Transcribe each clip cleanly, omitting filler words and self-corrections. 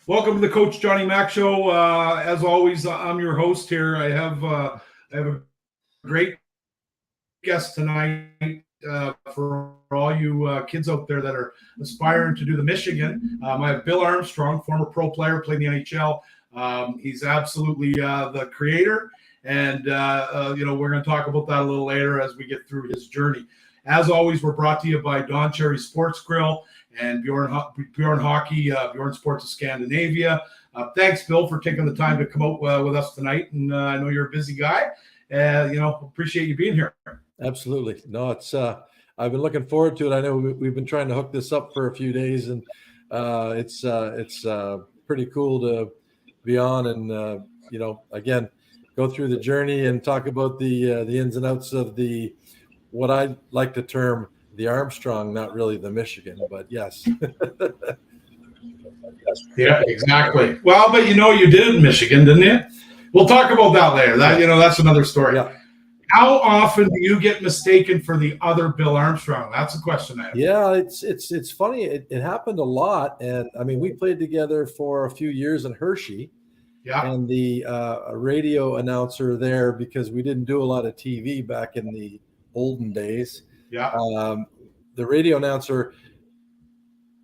Welcome to the Coach Johnny Mac Show. As always, I'm your host here. I have a great guest tonight for all you kids out there that are aspiring to do the Michigan. I have Bill Armstrong, former pro player, played in the NHL. He's absolutely the creator, and we're going to talk about that a little later as we get through his journey. As always, we're brought to you by Don Cherry Sports Grill and Bjorn Hockey, Bjorn Sports of Scandinavia. Thanks, Bill, for taking the time to come out with us tonight. And I know you're a busy guy. Appreciate you being here. Absolutely. No, it's I've been looking forward to it. I know we've been trying to hook this up for a few days, and it's pretty cool to be on and again go through the journey and talk about the ins and outs of what I like to term the Armstrong, not really the Michigan, but yes. Yeah, exactly. Well, but you did in Michigan, didn't you? We'll talk about that later. That's another story. Yeah. How often do you get mistaken for the other Bill Armstrong? That's a question I have. Yeah, it's funny. It happened a lot, and I mean, we played together for a few years in Hershey. Yeah. And the radio announcer there, because we didn't do a lot of TV back in the olden days. Yeah. The radio announcer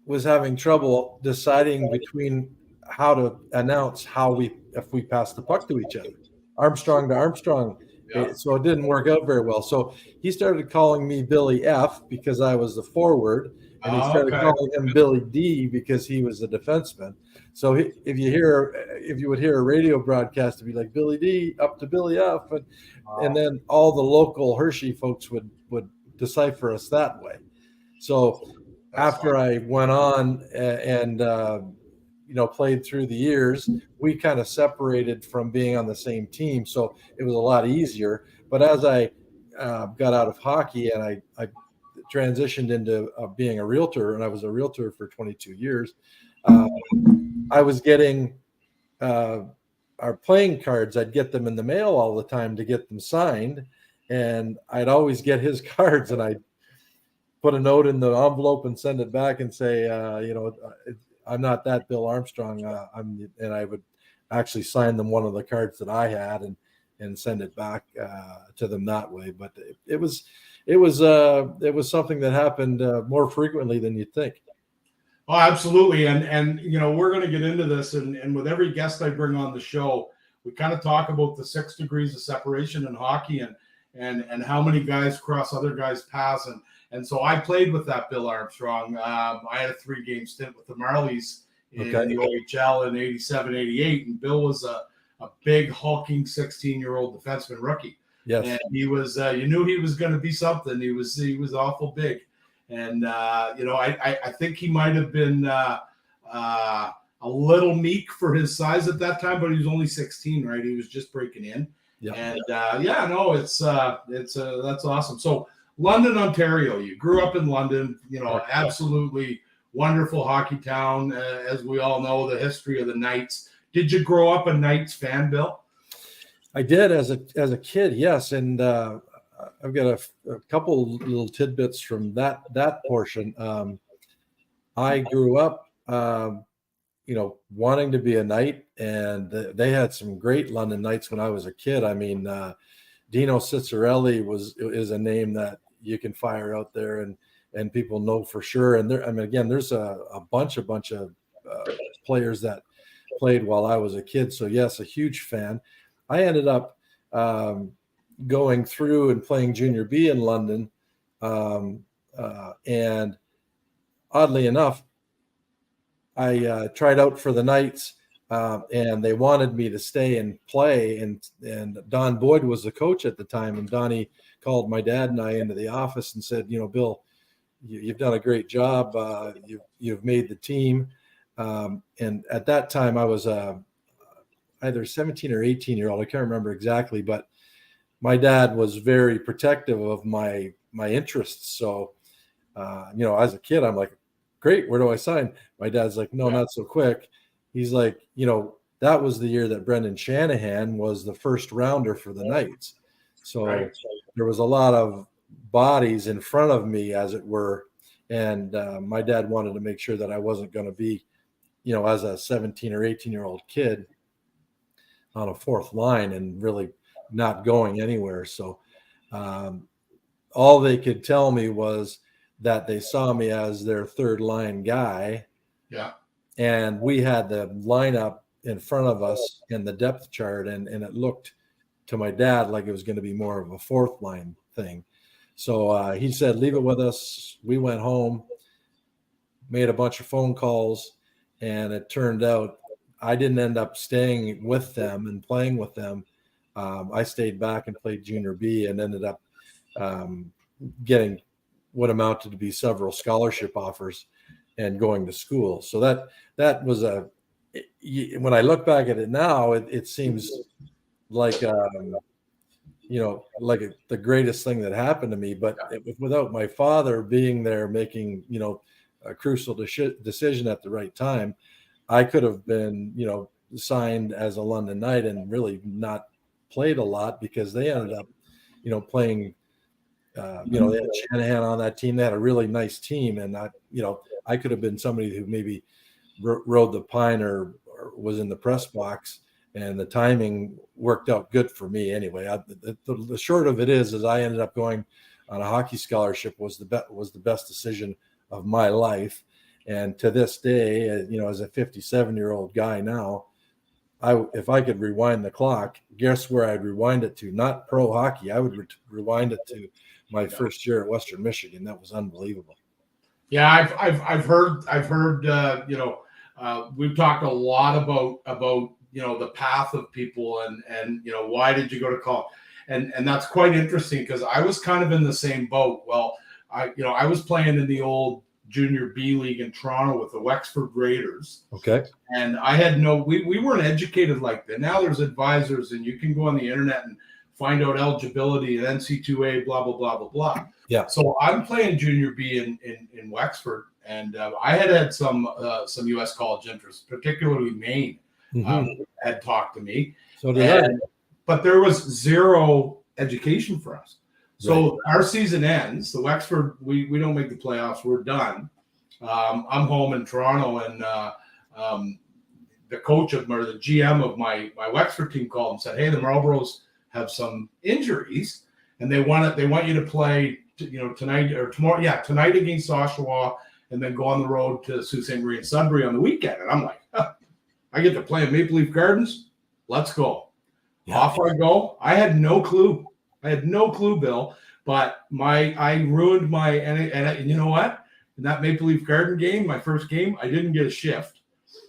was having trouble deciding between how to announce if we passed the puck to each other, Armstrong to Armstrong. Yeah. So it didn't work out very well. So he started calling me Billy F because I was the forward, and he started calling him Billy D because he was the defenseman. So if you would hear a radio broadcast, it'd be like Billy D up to Billy F, and then all the local Hershey folks would decipher us that way. So after I went on and played through the years, we kind of separated from being on the same team, so it was a lot easier. But as I got out of hockey and I transitioned into being a realtor, and I was a realtor for 22 years, I was getting our playing cards. I'd get them in the mail all the time to get them signed, and I'd always get his cards, and I'd put a note in the envelope and send it back and say, I'm not that Bill Armstrong. And I would actually sign them one of the cards that I had and send it back to them that way. But it was something that happened more frequently than you'd think. Oh, absolutely. And we're going to get into this. And with every guest I bring on the show, we kind of talk about the 6 degrees of separation in hockey and how many guys cross other guys' paths. And so I played with that Bill Armstrong. I had a 3-game stint with the Marlies in the OHL in 87, 88. And Bill was a big, hulking 16-year-old defenseman rookie. Yes. And he was, you knew he was going to be something. He was awful big. And, I think he might have been a little meek for his size at that time, but he was only 16, right? He was just breaking in. Yeah. And, that's awesome. So London, Ontario, you grew up in London, absolutely wonderful hockey town. As we all know, the history of the Knights. Did you grow up a Knights fan, Bill? I did as a kid, yes. And I've got a couple little tidbits from that portion. I grew up, wanting to be a Knight, and they had some great London Knights when I was a kid. I mean, Dino Ciccarelli is a name that you can fire out there and people know for sure. And there's a bunch of players that played while I was a kid. So yes, a huge fan. I ended up going through and playing Junior B in London. And oddly enough, I tried out for the Knights, and they wanted me to stay and play. And Don Boyd was the coach at the time. And Donnie called my dad and I into the office and said, Bill, you've done a great job. You've made the team. And at that time I was either 17 or 18-year-old. I can't remember exactly, but my dad was very protective of my interests. So, as a kid, I'm like, great, where do I sign? My dad's like, no, not so quick. He's like, that was the year that Brendan Shanahan was the first rounder for the Knights. So there was a lot of bodies in front of me, as it were. And my dad wanted to make sure that I wasn't going to be as a 17 or 18-year-old kid on a fourth line and really not going anywhere. So all they could tell me was that they saw me as their third line guy. Yeah. And we had the lineup in front of us in the depth chart, and it looked to my dad like it was going to be more of a fourth line thing. So he said, leave it with us. We went home, made a bunch of phone calls, and it turned out I didn't end up staying with them and playing with them. I stayed back and played junior B and ended up getting what amounted to be several scholarship offers and going to school. So that was when I look back at it now, it seems like the greatest thing that happened to me. But without my father being there making a crucial decision at the right time, I could have been signed as a London Knight and really not played a lot, because they ended up playing they had Shanahan on that team. They had a really nice team, and I could have been somebody who maybe rode the pine or was in the press box, and the timing worked out good for me anyway. The short of it is I ended up going on a hockey scholarship. Was the best decision of my life, and to this day, as a 57-year-old guy now, if I could rewind the clock, guess where I'd rewind it to? Not pro hockey. I would rewind it to my first year at Western Michigan. That was unbelievable. Yeah, I've heard we've talked a lot about the path of people and why did you go to college, and that's quite interesting, because I was kind of in the same boat. Well, I was playing in the old junior B league in Toronto with the Wexford Raiders. Okay. And I had we weren't educated like that. Now there's advisors, and you can go on the internet and find out eligibility and NC2A, blah, blah, blah, blah, blah. Yeah. So I'm playing junior B in Wexford, and I had some U.S. college interest, particularly Maine, had talked to me. So did I. But there was zero education for us. So our season ends. The Wexford, we don't make the playoffs. We're done. I'm home in Toronto, and the coach or the GM of my Wexford team called and said, "Hey, the Marlboros have some injuries, and they want you to play, tonight or tomorrow. Yeah, tonight against Oshawa, and then go on the road to Sault Ste. Marie and Sudbury on the weekend." And I'm like, I get to play in Maple Leaf Gardens. Let's go. Yeah. Off I go. I had no clue, Bill. But I ruined and you know what? In that Maple Leaf Garden game, my first game, I didn't get a shift.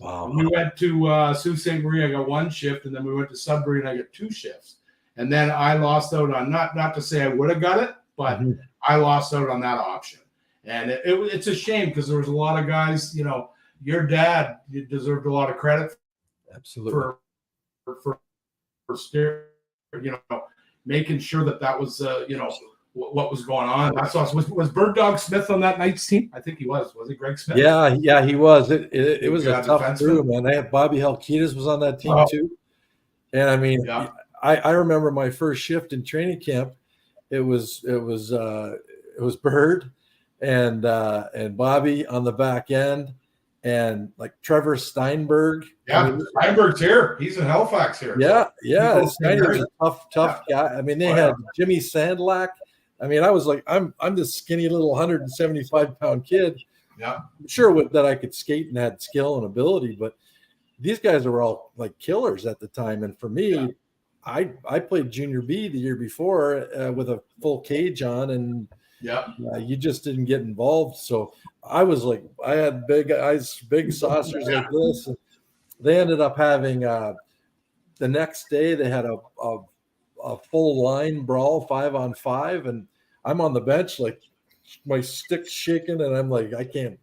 Wow. When we went to Sault Ste. Marie, I got one shift, and then we went to Sudbury, and I got two shifts. And then I lost out on, not to say I would have got it, but I lost out on that option. And it's a shame, because there was a lot of guys, your dad deserved a lot of credit. Absolutely. For making sure that was, what was going on. I saw, was Bird Dog Smith on that night's team? I think he was. Was it Greg Smith? Yeah, he was. It was a tough crew, man. I had Bobby Helkitas was on that team too. And I mean, I remember my first shift in training camp. It was Bird and Bobby on the back end, and like Trevor Steinberg. Yeah, Steinberg's here. He's in Halifax here. Yeah. Steinberg's a tough guy. I mean, they had Jimmy Sandlak. I mean, I was like, I'm this skinny little 175-pound kid. Yeah, I'm sure that I could skate and had skill and ability, but these guys were all like killers at the time. And for me, I played junior B the year before with a full cage on, and you just didn't get involved. So I was like, I had big eyes, big saucers like this. And they ended up having the next day they had a full line brawl 5-on-5, and I'm on the bench, like my stick's shaking, and I'm like, I can't.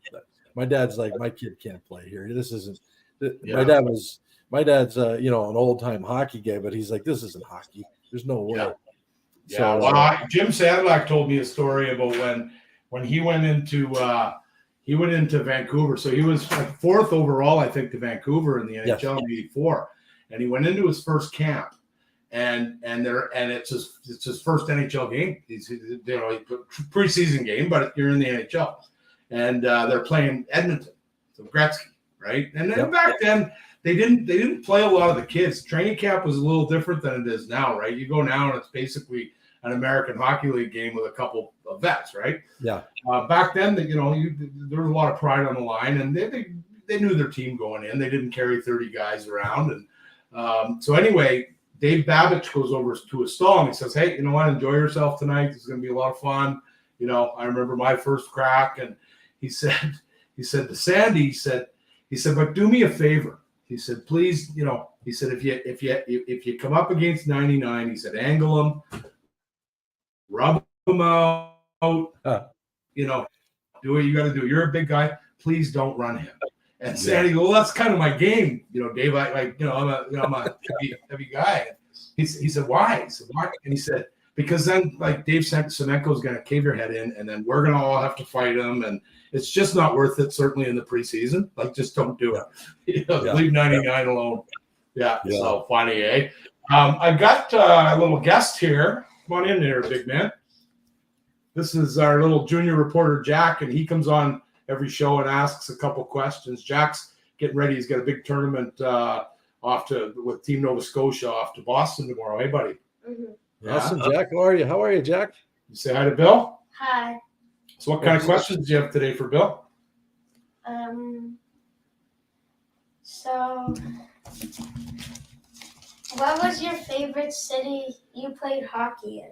My dad's like, my kid can't play here. This isn't. My dad's an old time hockey guy, but he's like, this isn't hockey. There's no way. Yeah. So, Jim Sandlak told me a story about when he went into Vancouver. So he was like fourth overall, I think, to Vancouver in the NHL in '84, and he went into his first camp. And it's his first NHL game. He's preseason game, but you're in the NHL, and they're playing Edmonton, so Gretzky. right? And then back then they didn't play a lot of the kids. Training camp was a little different than it is now, right? You go now and it's basically an American Hockey League game with a couple of vets, right? Yeah. Back then, there was a lot of pride on the line, and they knew their team going in. They didn't carry 30 guys around, and so anyway, Dave Babich goes over to his stall and he says, "Hey, you know what? Enjoy yourself tonight. This is going to be a lot of fun." I remember my first crack, and he said to Sandy, he said, "But do me a favor." He said, "Please, he said if you come up against 99, he said, angle him, rub him out, do what you got to do. You're a big guy. Please don't run him." And Sandy, well, that's kind of my game, Dave. I'm a heavy guy. He said, "Why?" He said, "Why?" And he said, "Because then, like, Dave Semenko is going to cave your head in, and then we're going to all have to fight him, and it's just not worth it. Certainly in the preseason, like, just don't do it. Leave 99 alone." Yeah. So funny, eh? I got a little guest here. Come on in there, big man. This is our little junior reporter, Jack, and he comes on every show and asks a couple questions. Jack's getting ready. He's got a big tournament with Team Nova Scotia off to Boston tomorrow. Hey, buddy. Mm-hmm. Yeah. Awesome, Jack. How are you, Jack? You say hi to Bill? Hi. So what kind of questions do you have today for Bill? So what was your favorite city you played hockey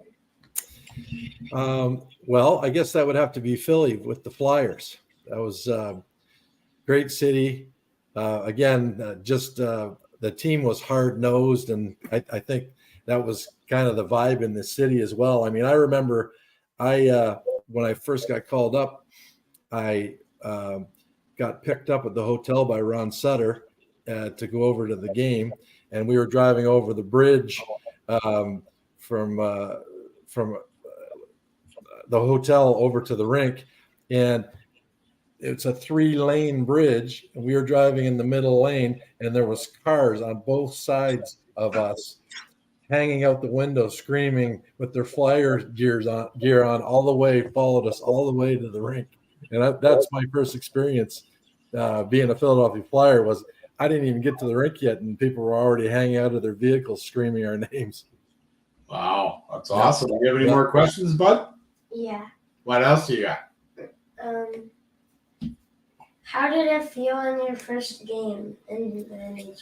in? Well, I guess that would have to be Philly with the Flyers. That was a great city. The team was hard-nosed, and I think that was kind of the vibe in the city as well. I mean, I remember when I first got called up, I got picked up at the hotel by Ron Sutter to go over to the game, and we were driving over the bridge from the hotel over to the rink, and it's a 3-lane bridge, and we were driving in the middle lane, and there was cars on both sides of us hanging out the window screaming with their Flyer gear on all the way, followed us all the way to the rink. And that's my first experience being a Philadelphia Flyer. Was I didn't even get to the rink yet, and people were already hanging out of their vehicles screaming our names. Wow, that's awesome. Do you have any more questions, bud? Yeah. What else do you got? How did it feel in your first game in the NHL?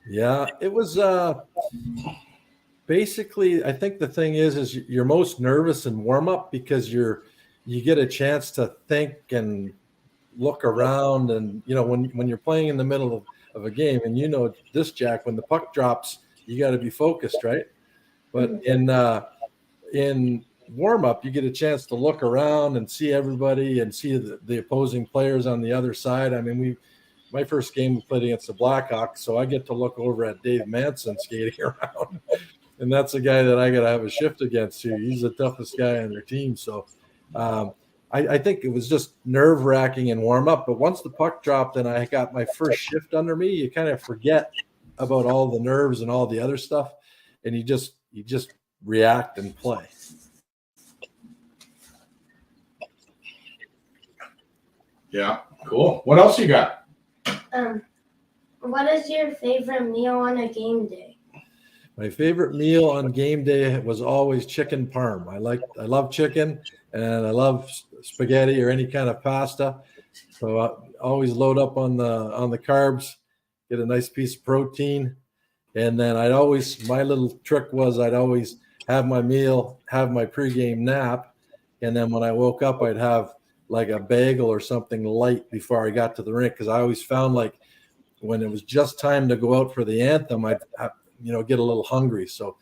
Yeah, it was basically, I think the thing is you're most nervous in warm-up because you get a chance to think and look around, and when you're playing in the middle of a game, and this, Jack, when the puck drops, you got to be focused, right? But in warm-up, you get a chance to look around and see everybody and see the opposing players on the other side. I mean, my first game we played against the Blackhawks, so I get to look over at Dave Manson skating around, and that's a guy that I got to have a shift against too. He's the toughest guy on their team. So I think it was just nerve-wracking in warm-up, but once the puck dropped and I got my first shift under me, you kind of forget about all the nerves and all the other stuff, and you just react and play. Yeah, cool. What else you got? What is your favorite meal on a game day? My favorite meal on game day was always chicken parm. I love chicken, and I love spaghetti or any kind of pasta. So I always load up on the carbs, get a nice piece of protein, and then my little trick was I'd always have my meal, have my pregame nap, and then when I woke up, I'd have like a bagel or something light before I got to the rink, because I always found like when it was just time to go out for the anthem, I'd get a little hungry. So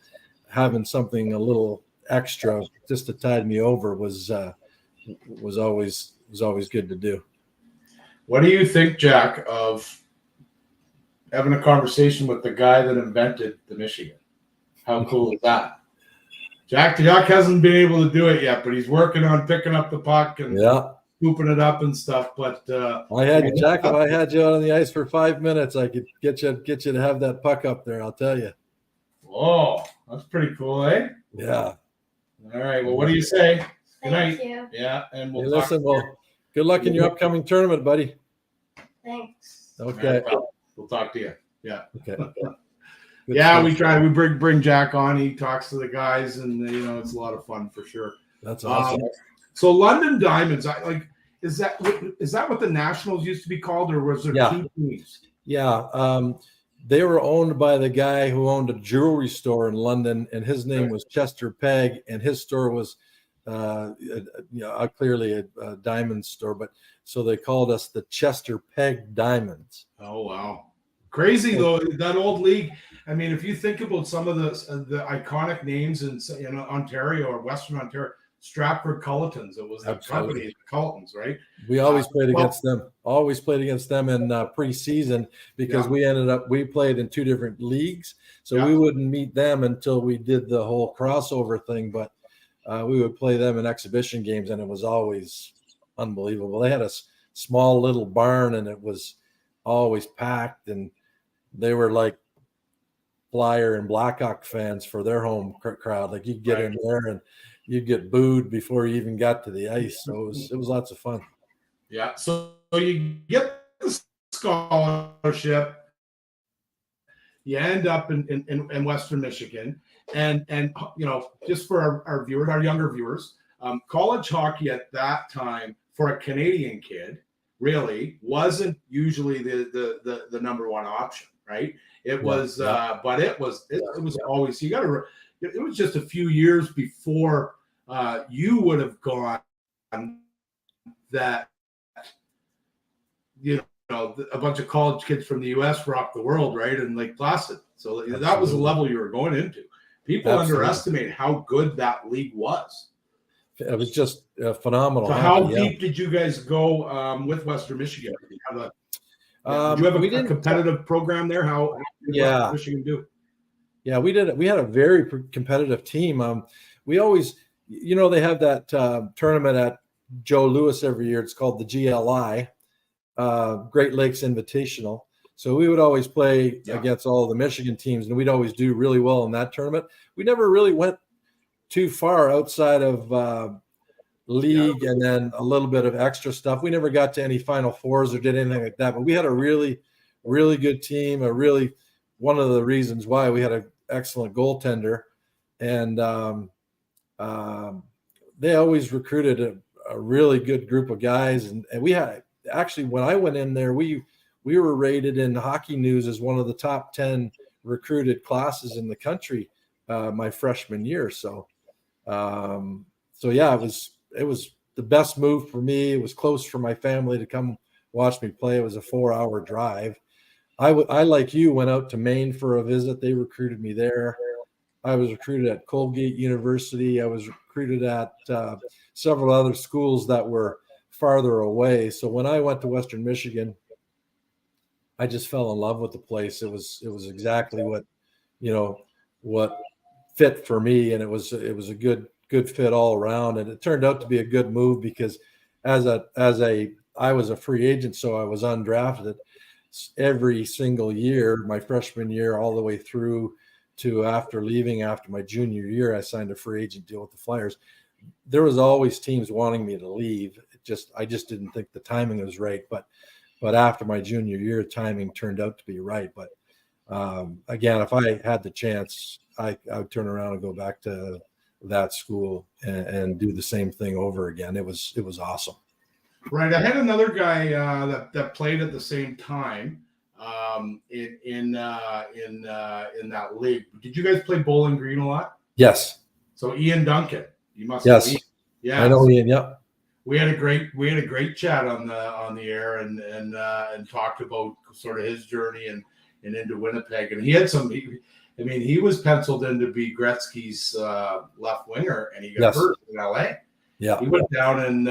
having something a little extra just to tide me over was always good to do. What do you think, Jack, of having a conversation with the guy that invented the Michigan? How cool is that? Jack hasn't been able to do it yet, but he's working on picking up the puck and scooping it up and stuff. But I had you, Jack. If I had you out on the ice for 5 minutes, I could get you to have that puck up there. I'll tell you. Whoa, that's pretty cool, eh? Yeah. All right. Well, what do you say? Good night. Thank you. Yeah, and we'll Hey, listen. Well, good luck in your upcoming tournament, buddy. Thanks. Okay. We'll talk to you. Yeah. Okay. Good Yeah, stuff. we try. We bring Jack on. He talks to the guys, and it's a lot of fun for sure. That's awesome. So London Diamonds, is that what the Nationals used to be called, or was there two teams? Yeah. They were owned by the guy who owned a jewelry store in London, and his name was Chester Pegg, and his store was clearly a diamond store, but so they called us the Chester Pegg Diamonds. Oh wow. Crazy though, that old league. I mean, if you think about some of the iconic names in Ontario or Western Ontario, Stratford Culletons, it was the company, the Culletons, right? We always played against them. Always played against them in preseason because we played in two different leagues, so we wouldn't meet them until we did the whole crossover thing. But we would play them in exhibition games, and it was always unbelievable. They had a small little barn, and it was always packed, and they were like Flyer and Blackhawk fans for their home crowd. Like you'd get in there and you'd get booed before you even got to the ice. So it was lots of fun. Yeah. So you get the scholarship, you end up in Western Michigan, and just for our viewers, our younger viewers, college hockey at that time for a Canadian kid really wasn't usually the number one option, right? It was, but it was always, it was just a few years before you would have gone that, a bunch of college kids from the U.S. rocked the world, right? And Lake Placid. So that was the level you were going into. People underestimate how good that league was. It was just phenomenal. So how deep did you guys go with Western Michigan? Did you have a competitive program there? How did Western Michigan do? Yeah, we did. We had a very competitive team. We always, they have that tournament at Joe Louis every year. It's called the GLI, Great Lakes Invitational. So we would always play against all the Michigan teams, and we'd always do really well in that tournament. We never really went too far outside of league and then a little bit of extra stuff. We never got to any Final Fours or did anything like that, but we had a really, really good team. One of the reasons why we had an excellent goaltender, and they always recruited a really good group of guys. And we had actually, when I went in there, we were rated in Hockey News as one of the top 10 recruited classes in the country my freshman year. So it was the best move for me. It was close for my family to come watch me play. It was a 4-hour drive. I, like you, went out to Maine for a visit. They recruited me there. I was recruited at Colgate University. I was recruited at several other schools that were farther away. So when I went to Western Michigan, I just fell in love with the place. It was exactly what fit for me, and it was a good fit all around. And it turned out to be a good move because I was a free agent, so I was undrafted every single year, my freshman year all the way through to after my junior year. I signed a free agent deal with the Flyers. There was always teams wanting me to leave. I just didn't think the timing was right. But after my junior year, timing turned out to be right. But again, if I had the chance, I would turn around and go back to that school and do the same thing over again. It was awesome. Right. I had another guy that played at the same time in that league. Did you guys play Bowling Green a lot? Yes. So Ian Duncan, you must. Yes. Yeah. I know Ian. Yep. We had a great chat on the air and talked about sort of his journey and into Winnipeg. And he had he was penciled in to be Gretzky's left winger, and he got hurt in LA. Yeah, he went down and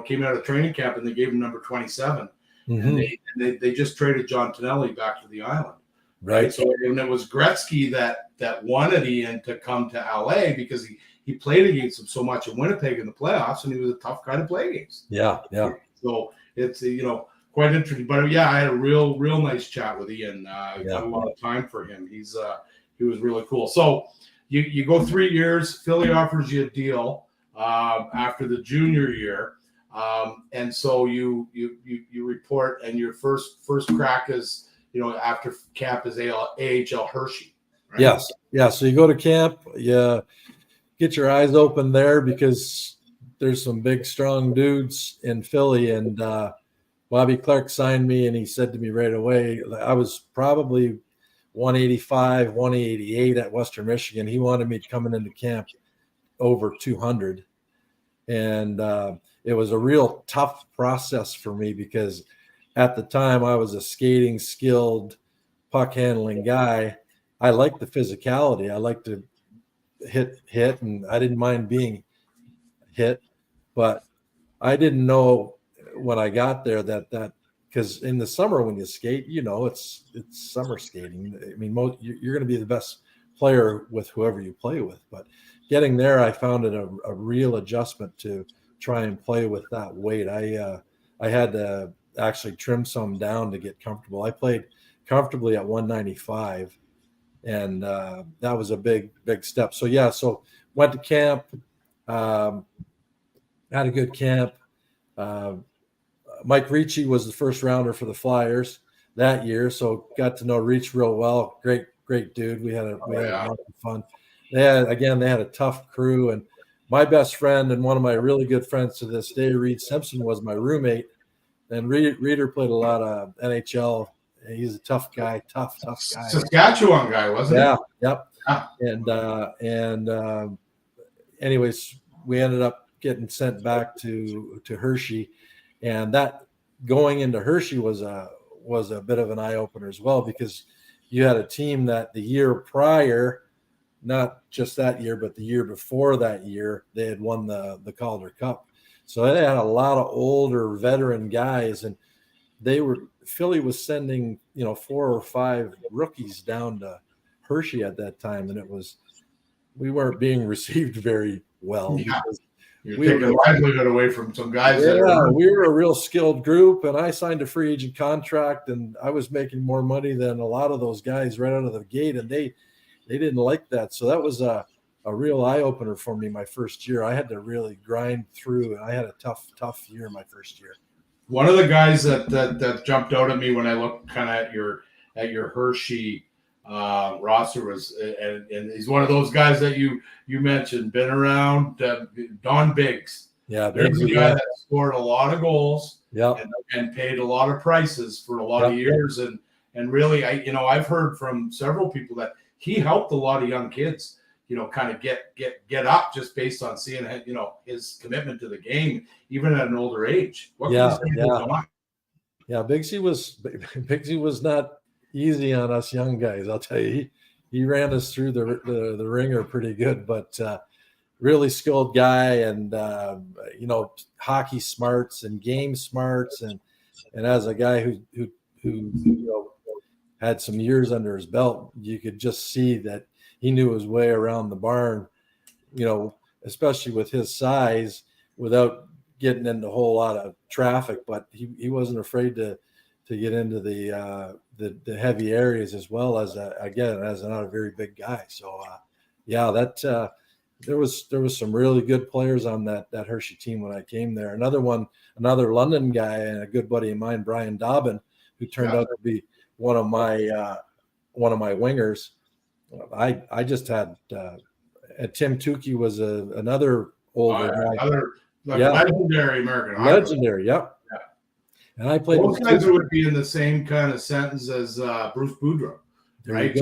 came out of training camp, and they gave him number 27, and they just traded John Tonelli back to the island. Right. So and it was Gretzky that wanted Ian to come to LA because he played against him so much in Winnipeg in the playoffs, and he was a tough guy to play against. Yeah. So it's quite interesting. But I had a real nice chat with Ian. Got a lot of time for him. He was really cool. So you go 3 years. Philly offers you a deal after the junior year. And so you report, and your first crack is, after camp is AHL Hershey. Right? Yes. Yeah. So you go to camp, you get your eyes open there because there's some big, strong dudes in Philly. And Bobby Clark signed me, and he said to me right away, I was probably 185, 188 at Western Michigan. He wanted me coming into camp over 200. And it was a real tough process for me because at the time I was a skating, skilled, puck handling guy. I liked the physicality. I liked to hit, and I didn't mind being hit, but I didn't know when I got there that because in the summer when you skate, it's summer skating. I mean, you're going to be the best player with whoever you play with, but getting there, I found it a real adjustment to try and play with that weight. I had to actually trim some down to get comfortable. I played comfortably at 195, and that was a big step. So went to camp, had a good camp. Mike Ricci was the first rounder for the Flyers that year, so got to know Reach real well. Great dude. We had a lot of fun. They had a tough crew, and my best friend and one of my really good friends to this day, Reed Simpson, was my roommate. And Reeder played a lot of NHL. He's a tough guy, tough guy. Saskatchewan guy, wasn't he? Yep. And anyways, we ended up getting sent back to Hershey, and that going into Hershey was a bit of an eye opener as well, because you had a team that the year prior, not just that year, but the year before that year, they had won the Calder Cup. So they had a lot of older veteran guys, and Philly was sending 4 or 5 rookies down to Hershey at that time, and we weren't being received very well. Yeah. You're taking livelihood away from some guys. Yeah, we were a real skilled group, and I signed a free agent contract, and I was making more money than a lot of those guys right out of the gate, and they didn't like that. So that was a real eye opener for me my first year. I had to really grind through, and I had a tough year my first year. One of the guys that jumped out at me when I looked kind of at your Hershey roster was, and he's one of those guys that you mentioned, been around, Don Biggs. Yeah, there's a guy that scored a lot of goals. Yeah, and paid a lot of prices for a lot of years, and really, I've heard from several people that he helped a lot of young kids, kind of get up just based on seeing, his commitment to the game, even at an older age. Bigsy was not easy on us young guys. I'll tell you, he ran us through the ringer pretty good, but really skilled guy, and hockey smarts and game smarts, and as a guy who had some years under his belt, you could just see that he knew his way around the barn, especially with his size, without getting into a whole lot of traffic. But he wasn't afraid to get into the heavy areas, as well as not a very big guy. So there was some really good players on that Hershey team when I came there. Another London guy and a good buddy of mine, Brian Dobbin, who turned out to be one of my wingers. I just had Tim Tukey was another older guy. Legendary American. Legendary, yep. Yeah. And I played. Those guys would be in the same kind of sentence as Bruce Boudreau, right?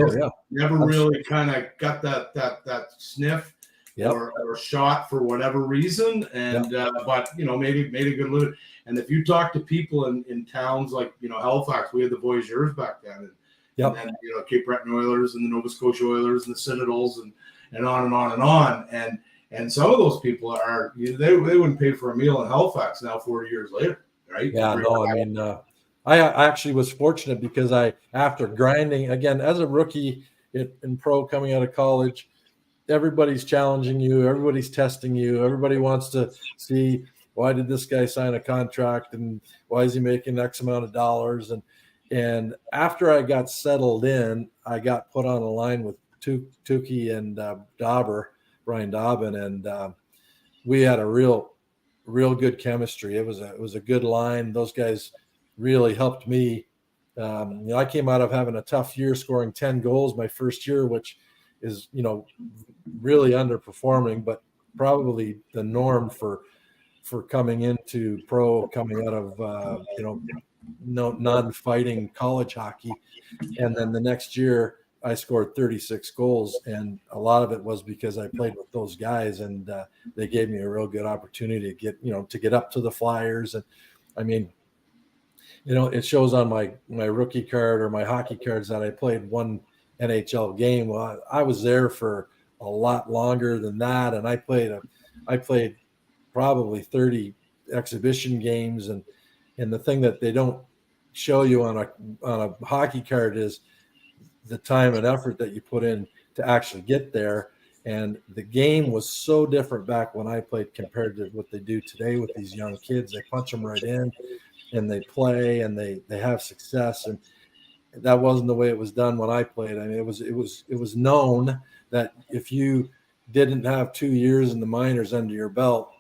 Never really kind of got that sniff. Yep. Or shot for whatever reason, and but made a good living. And if you talk to people in towns like Halifax, we had the Voyageurs back then, and then Cape Breton Oilers and the Nova Scotia Oilers and the Citadels and on and on and on. And some of those people are they wouldn't pay for a meal in Halifax now 40 years later, right? I actually was fortunate because after grinding again as a rookie in pro coming out of college. Everybody's challenging you. Everybody's testing you. Everybody wants to see, why did this guy sign a contract and why is he making X amount of dollars? And after I got settled in, I got put on a line with Tukey and Brian Dobbin, and we had a real real good chemistry. It was a good line. Those guys really helped me. I came out of having a tough year, scoring 10 goals my first year, which is, really underperforming, but probably the norm for coming into pro, coming out of, non-fighting college hockey. And then the next year I scored 36 goals, and a lot of it was because I played with those guys, and they gave me a real good opportunity to get up to the Flyers. And I mean, it shows on my rookie card or my hockey cards that I played one NHL game. Well, I was there for a lot longer than that, and I played probably 30 exhibition games. And the thing that they don't show you on a hockey card is the time and effort that you put in to actually get there. And the game was so different back when I played compared to what they do today with these young kids. They punch them right in, and they play, and they have success. And that wasn't the way it was done when I played. I mean, it was known that if you didn't have 2 years in the minors under your belt,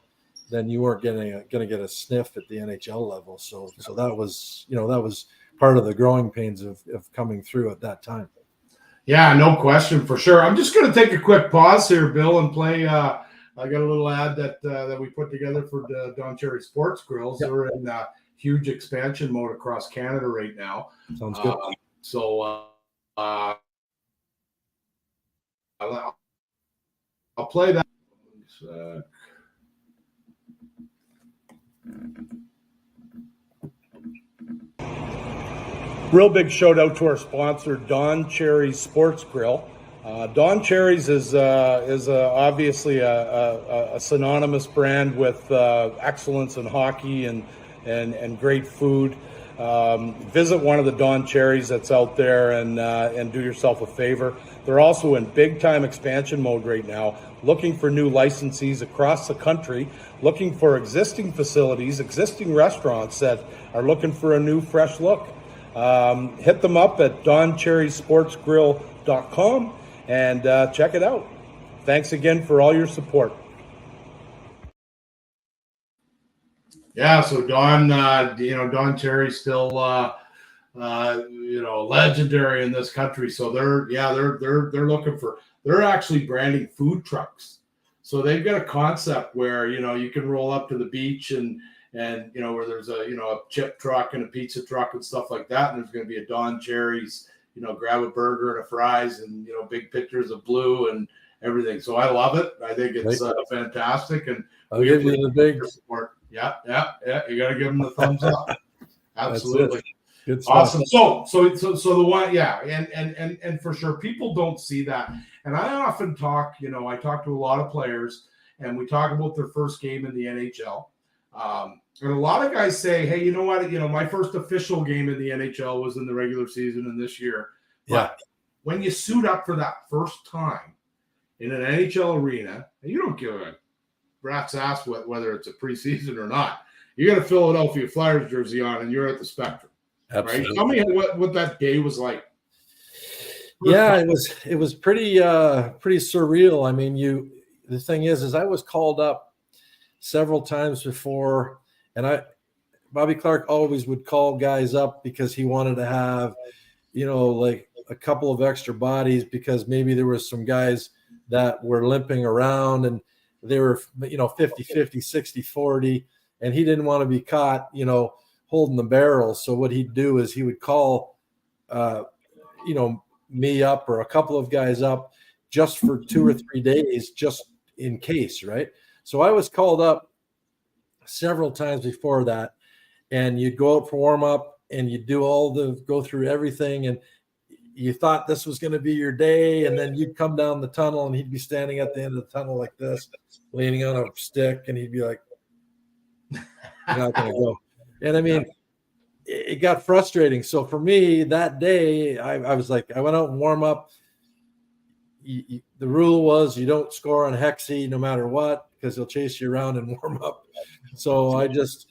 then you weren't going to get a sniff at the NHL level. So that was part of the growing pains of coming through at that time. Yeah, no question, for sure. I'm just going to take a quick pause here, Bill, and play. I got a little ad that we put together for the Don Cherry Sports Grills. Yep. They're in huge expansion mode across Canada right now. Sounds good. I'll play that. Real big shout out to our sponsor, Don Cherry's Sports Grill. Don Cherry's is obviously a synonymous brand with excellence in hockey and great food. Visit one of the Don Cherry's that's out there and do yourself a favor. They're also in big time expansion mode right now, looking for new licensees across the country, looking for existing facilities, existing restaurants that are looking for a new fresh look. Hit them up at doncherrysportsgrill.com and check it out. Thanks again for all your support. Yeah, so Don Cherry's still legendary in this country. So they're looking for, they're actually branding food trucks. So they've got a concept where you can roll up to the beach and where there's a chip truck and a pizza truck and stuff like that, and there's going to be a Don Cherry's, grab a burger and a fries and big pictures of blue and everything. So I love it. I think it's fantastic, and I'll give you the big support. Yeah. You got to give them the thumbs up. Absolutely. Good stuff. Awesome. So the one, yeah, and for sure, people don't see that. And I often talk, I talk to a lot of players, and we talk about their first game in the NHL. And a lot of guys say, hey, you know what? My first official game in the NHL was in the regular season and this year. But when you suit up for that first time in an NHL arena, and you don't give a rat's ass whether it's a preseason or not, you got a Philadelphia Flyers jersey on and you're at the Spectrum. Absolutely. Right? Tell me what that day was like. Yeah, it was pretty surreal. I mean, the thing is I was called up several times before, and Bobby Clarke always would call guys up because he wanted to have, like a couple of extra bodies, because maybe there was some guys that were limping around and they were, 50-50, 60-40, and he didn't want to be caught, holding the barrel. So what he'd do is he would call, me up or a couple of guys up just for 2 or 3 days, just in case, right? So I was called up several times before that, and you'd go out for warm up and you'd go through everything, and you thought this was going to be your day, and then you'd come down the tunnel and he'd be standing at the end of the tunnel like this, leaning on a stick, and he'd be like, "You're not going to go." And I mean, it got frustrating. So for me that day, I was like, I went out and warm up. The rule was you don't score on Hexy no matter what, because he'll chase you around and warm up. So I just,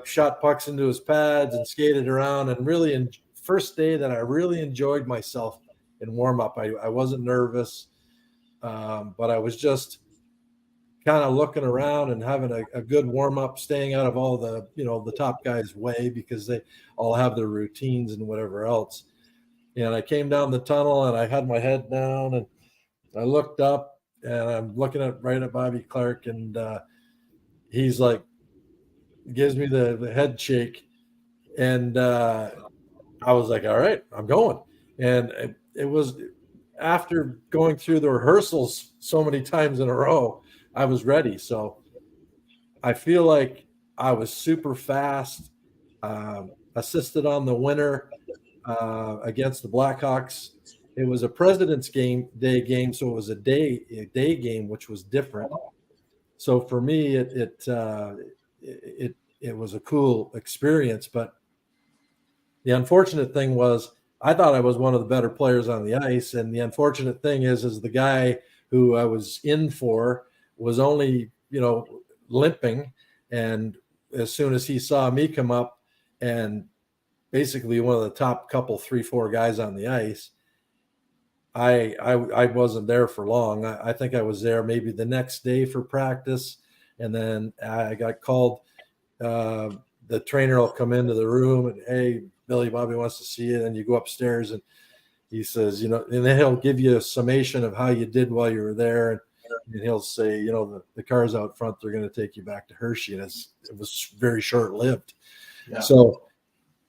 shot pucks into his pads and skated around, and really first day that I really enjoyed myself in warm up. I wasn't nervous, but I was just kind of looking around and having a good warm up, staying out of all the, the top guys' way, because they all have their routines and whatever else. And I came down the tunnel and I had my head down and I looked up and I'm looking right at Bobby Clark, and he's like, gives me the head shake. And I was like, all right, I'm going. And it was after going through the rehearsals so many times in a row, I was ready. So I feel like I was super fast, assisted on the winner against the Blackhawks. It was a President's Day game, so it was a day game, which was different. So for me, it was a cool experience. But the unfortunate thing was, I thought I was one of the better players on the ice, and the unfortunate thing is the guy who I was in for was only limping, and as soon as he saw me come up, and basically one of the top couple 3-4 guys on the ice, I wasn't there for long. I think I was there maybe the next day for practice, and then I got called. The trainer will come into the room and, hey, Billy, Bobby wants to see you. And you go upstairs and he says, and then he'll give you a summation of how you did while you were there. And he'll say, the cars out front, they're going to take you back to Hershey. And it was very short lived. Yeah. So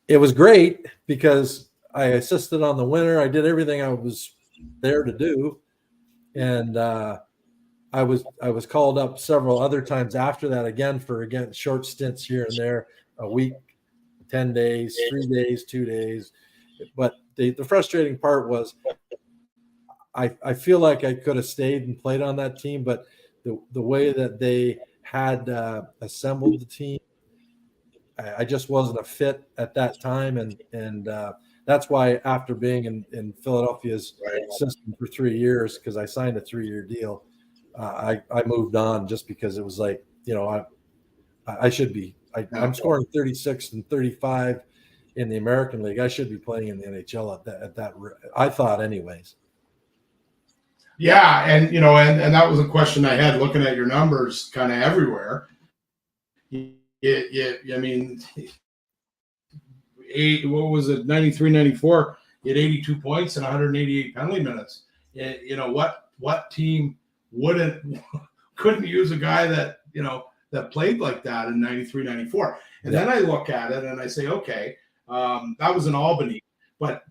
it was great because I assisted on the winner. I did everything I was there to do. And, I was called up several other times after that, again short stints here and there, a week, 10 days, 3 days, 2 days. But the frustrating part was I feel like I could have stayed and played on that team, but the way that they had assembled the team, I just wasn't a fit at that time. And that's why after being in Philadelphia's system for 3 years, because I signed a 3-year deal, I moved on, just because it was like, I should be. I'm scoring 36 and 35 in the American League. I should be playing in the NHL at that. I thought, anyways. Yeah, and and that was a question I had looking at your numbers, kind of everywhere. I mean, what was it? 93, 94. You had 82 points and 188 penalty minutes. What team couldn't use a guy that that played like that in 93, 94? And then I look at it and I say, okay, that was in Albany, but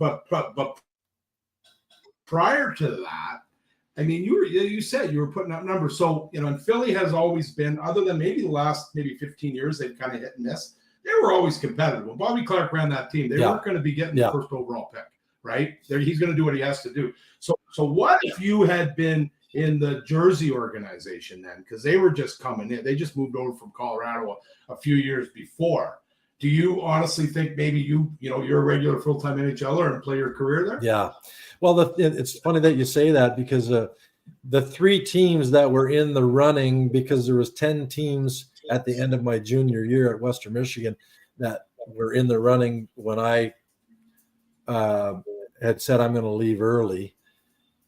prior to that, I mean, you said you were putting up numbers. So and Philly has always been, other than maybe the last 15 years, they've kind of hit and miss. They were always competitive. When Bobby Clark ran that team, they weren't going to be getting the first overall pick, right? He's going to do what he has to do. So what if you had been in the Jersey organization then, because they were just coming in. They just moved over from Colorado a few years before. Do you honestly think maybe you're a regular full-time NHLer and play your career there? Yeah. Well, it's funny that you say that, because the 3 teams that were in the running, because there was 10 teams at the end of my junior year at Western Michigan that were in the running when I had said I'm going to leave early.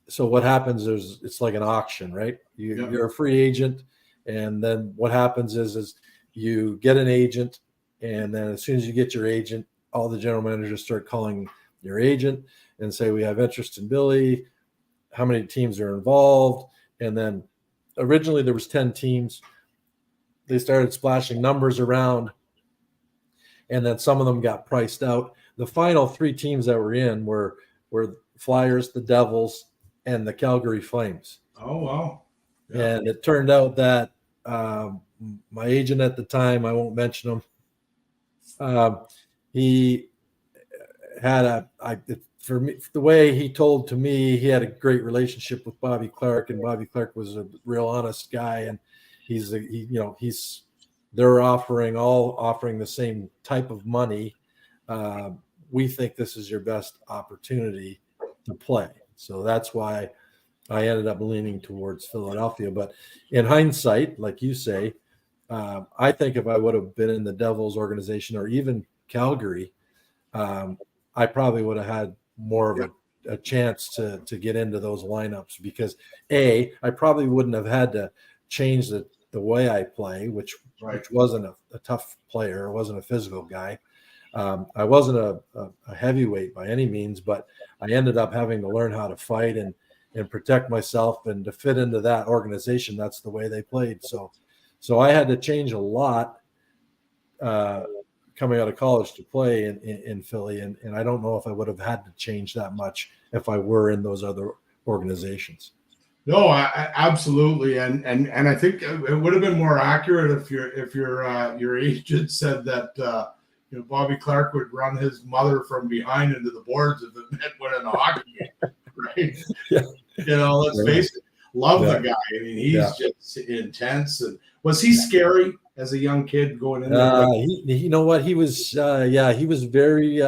So what happens is it's like an auction, right? You're a free agent, and then what happens is you get an agent, and then as soon as you get your agent, all the general managers start calling your agent and say, we have interest in Billy. How many teams are involved? And then originally there was 10 teams. They started splashing numbers around, and then some of them got priced out. The final 3 teams that were in were Flyers, the Devils, and the Calgary Flames. Oh, wow. Yeah. And it turned out that my agent at the time, I won't mention him, he had for me, the way he told to me, he had a great relationship with Bobby Clark, and Bobby Clark was a real honest guy, and they're offering the same type of money. We think this is your best opportunity to play. So that's why I ended up leaning towards Philadelphia. But in hindsight, like you say, I think if I would have been in the Devils organization or even Calgary, I probably would have had more of a chance to get into those lineups, because I probably wouldn't have had change the way I play, which Right. wasn't a tough player. I wasn't a physical guy. I wasn't a heavyweight by any means, but I ended up having to learn how to fight and protect myself, and to fit into that organization. That's the way they played. So I had to change a lot coming out of college to play in Philly. And I don't know if I would have had to change that much if I were in those other organizations. No, absolutely, and I think it would have been more accurate if your agent said that Bobby Clark would run his mother from behind into the boards if it meant winning a hockey game, right? Yeah. Let's face it, love the guy. I mean, he's just intense. And was he scary as a young kid going in there? You know what? He was he was very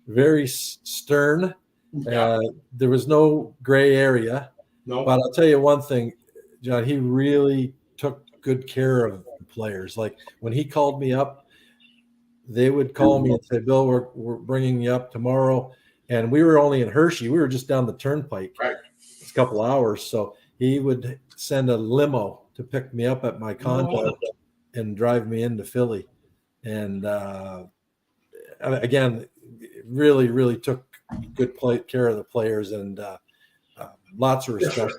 very stern. There was no gray area. No. But I'll tell you one thing, John, he really took good care of the players. Like when he called me up, they would call me and say, Bill, we're bringing you up tomorrow. And we were only in Hershey. We were just down the turnpike. Right. It's a couple hours. So he would send a limo to pick me up at my condo and drive me into Philly. And again, really, really took good care of the players, and lots of respect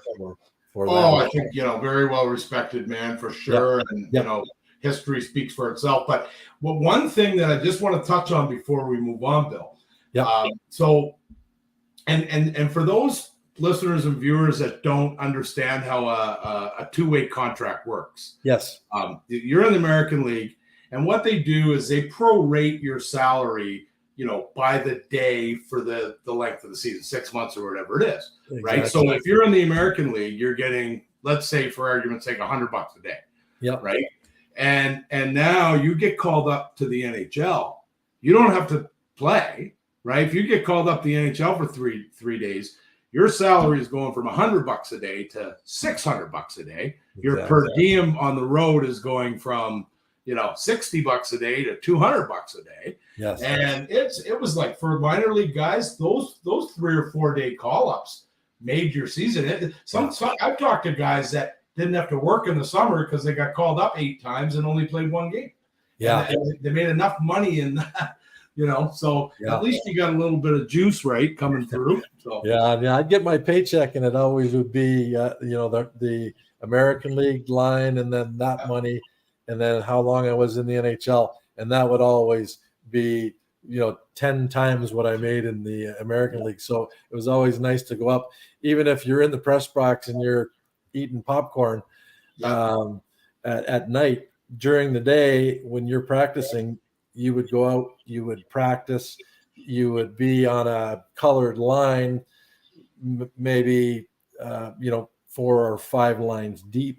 for that. I think, very well respected man for sure. Yep. And, history speaks for itself. But one thing that I just want to touch on before we move on, Bill. Yeah. So, and for those listeners and viewers that don't understand how a two-way contract works. Yes. You're in the American League, and what they do is they prorate your salary, by the day for the length of the season, 6 months or whatever it is. Exactly. Right. So if you're in the American League, you're getting, let's say for argument's sake, $100 a day. Yeah. Right. And now you get called up to the NHL. You don't have to play, right? If you get called up to the NHL for three days, your salary is going from $100 a day to $600 a day. Your per diem on the road is going from $60 a day to $200 a day. Yes. And it was like, for minor league guys, those 3 or 4 day call ups made your season. Some I've talked to guys that didn't have to work in the summer because they got called up 8 times and only played 1 game. Yeah. And they made enough money in that, so at least you got a little bit of juice, right, coming through. So I'd get my paycheck and it always would be, the American League line, and then that money, and then how long I was in the NHL. And that would always be, 10 times what I made in the American League. So it was always nice to go up, even if you're in the press box and you're eating popcorn at night. During the day when you're practicing, you would go out, you would practice, you would be on a colored line, maybe 4 or 5 lines deep,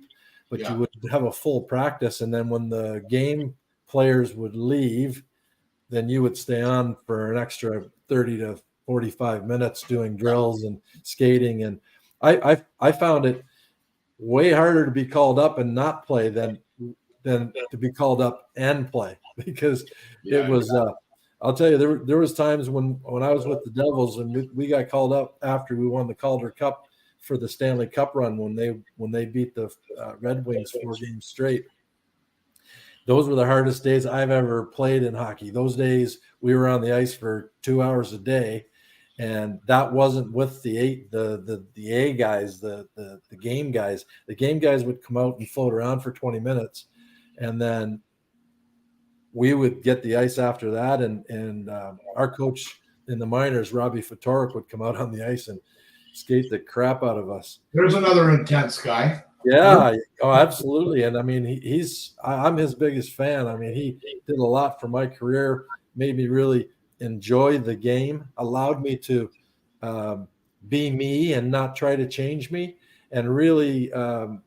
but you would have a full practice. And then when the game players would leave, then you would stay on for an extra 30 to 45 minutes doing drills and skating. And I found it way harder to be called up and not play than to be called up and play, because it was I'll tell you, there was times when I was with the Devils and we got called up after we won the Calder Cup for the Stanley Cup run, when they beat the Red Wings 4 games straight. Those were the hardest days I've ever played in hockey. Those days we were on the ice for 2 hours a day. And that wasn't with the A guys, the game guys. The game guys would come out and float around for 20 minutes, and then we would get the ice after that. And our coach in the minors, Robbie Fatorik, would come out on the ice and skate the crap out of us. There's another intense guy. Yeah. Oh, absolutely. And I mean, I'm his biggest fan. I mean, he did a lot for my career, made me really enjoy the game, allowed me to be me and not try to change me. And really, I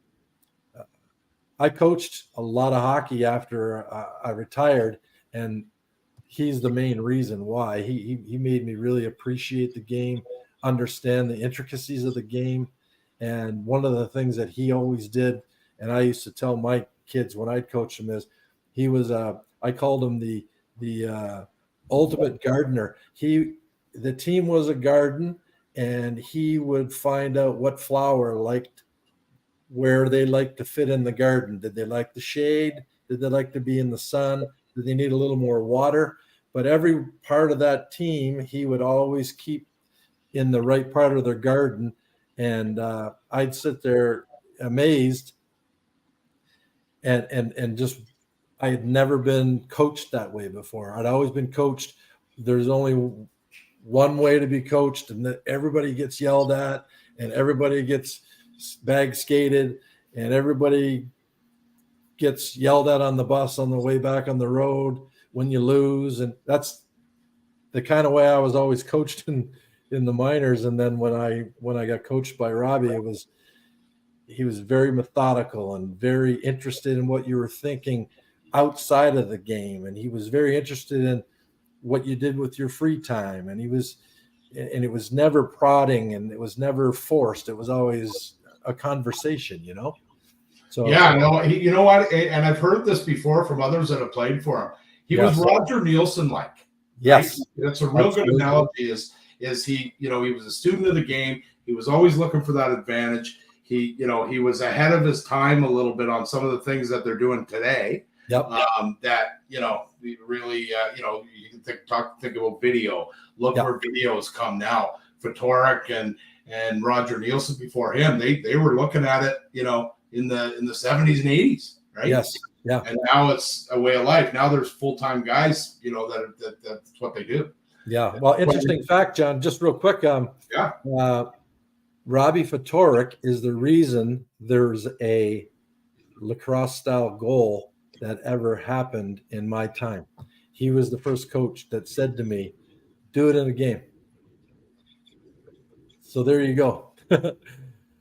coached a lot of hockey after I retired, and he's the main reason why. He made me really appreciate the game, understand the intricacies of the game. And one of the things that he always did, and I used to tell my kids when I'd coach him, is he was I called him the ultimate gardener. The team was a garden, and he would find out what flower liked where they like to fit in the garden. Did they like the shade? Did they like to be in the sun? Did they need a little more water? But every part of that team, he would always keep in the right part of their garden. And I'd sit there amazed and just, I had never been coached that way before. I'd always been coached. There's only one way to be coached, and that everybody gets yelled at, and everybody gets bag skated, and everybody gets yelled at on the bus on the way back on the road when you lose. And that's the kind of way I was always coached in the minors. And then when I got coached by Robbie, he was very methodical and very interested in what you were thinking outside of the game. And he was very interested in what you did with your free time. And it was never prodding, and it was never forced. It was always a conversation, So yeah, no, you know what? And I've heard this before from others that have played for him. He was Roger Nielsen-like. Yes. Right? That's a real good analogy is he, he was a student of the game. He was always looking for that advantage. He was ahead of his time a little bit on some of the things that they're doing today. Yep. We really, you can think about video. Look where videos come now. Fatorik and Roger Nielsen before him, they were looking at it, in the 70s and 80s, right? Yes. Yeah. And now it's a way of life. Now there's full-time guys, that's what they do. Yeah. Well, interesting fact, John, just real quick. Robbie Fatorik is the reason there's a lacrosse style goal that ever happened in my time. He was the first coach that said to me, "Do it in a game." So there you go.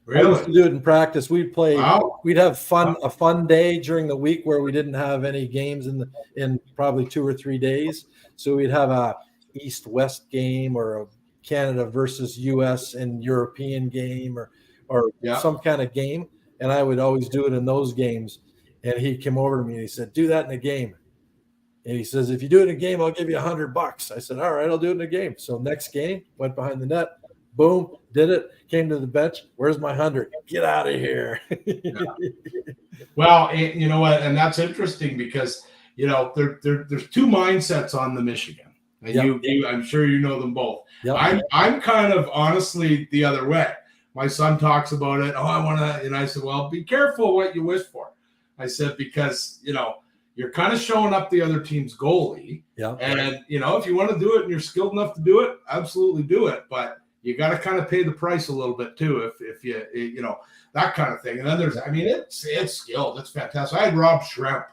Really? I used to do it in practice. We'd play. Wow. We'd have a fun day during the week where we didn't have any games in probably 2 or 3 days. So we'd have a East-West game or a Canada versus U.S. and European game or some kind of game, and I would always do it in those games. And he came over to me and he said, "Do that in a game." And he says, "If you do it in a game, I'll give you $100." I said, "All right, I'll do it in a game." So next game, went behind the net, boom, did it, came to the bench. "Where's my 100? Get out of here." Well, you know what, and that's interesting because there's two mindsets on the Michigan, and you I'm sure you know them both. Yep. I'm kind of honestly the other way. My son talks about it. "Oh, I want to," and I said, "Well, be careful what you wish for." I said, because you're kind of showing up the other team's goalie. Yeah. And if you want to do it and you're skilled enough to do it, absolutely do it. But you got to kind of pay the price a little bit too, if you that kind of thing. And then it's skilled. It's fantastic. I had Rob Schremp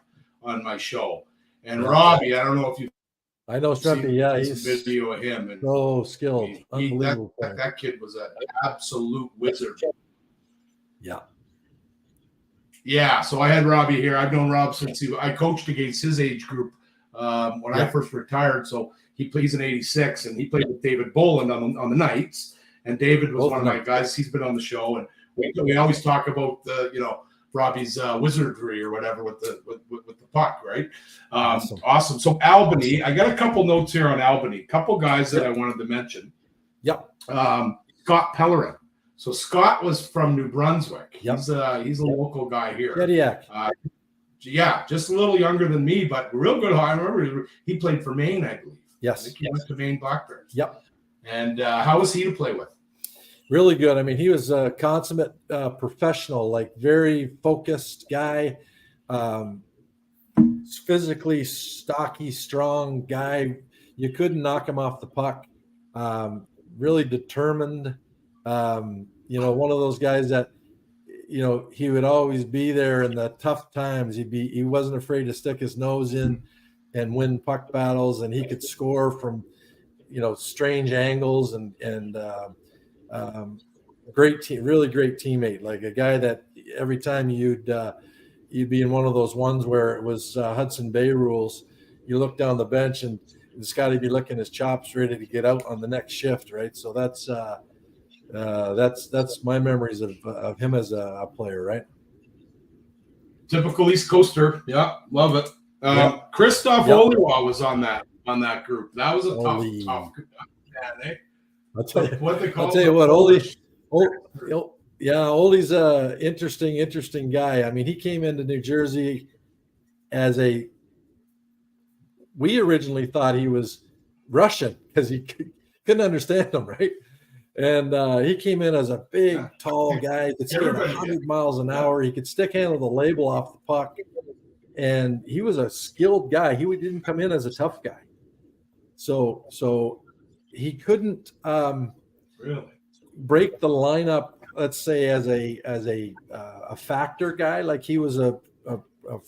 on my show, and Robbie, I don't know if you. I know Schrempy. Yeah, he's video of him and so skilled. Unbelievable. That kid was an absolute wizard. Yeah. Yeah, so I had Robbie here. I've known Rob since I coached against his age group when I first retired. So he plays in '86, and he played with David Boland on the Knights. And David was one of my guys. He's been on the show, and we always talk about Robbie's wizardry or whatever with the puck, right? Awesome. So Albany, I got a couple notes here on Albany. A couple guys that I wanted to mention. Yep. Scott Pellerin. So Scott was from New Brunswick. Yep. He's a local guy here. Kediac. Just a little younger than me, but real good. I remember he played for Maine, I believe. Yes. I think he went to Maine Blackbirds. Yep. And how was he to play with? Really good. I mean, he was a consummate professional, like very focused guy, physically stocky, strong guy. You couldn't knock him off the puck. Really determined. One of those guys that, he would always be there in the tough times. He wasn't afraid to stick his nose in and win puck battles, and he could score from, strange angles and great team, really great teammate, like a guy that every time you'd be in one of those ones where it was Hudson Bay rules, you look down the bench and Scotty be licking his chops ready to get out on the next shift. Right. So that's my memories of him as a player, right? Typical East Coaster. Yeah, love it. Christoph Oliwa was on that group. That was a tough man, eh? I'll tell you what they call. I'll tell you what, Yeah, Oldie's a interesting guy. I mean, he came into New Jersey as we originally thought he was Russian because he couldn't understand him, right? And he came in as a big, tall guy that skated Everybody did. 100 miles an hour. He could stick handle the label off the puck, and he was a skilled guy. He didn't come in as a tough guy, so he couldn't Really? break the lineup. Let's say as a factor guy, like he was a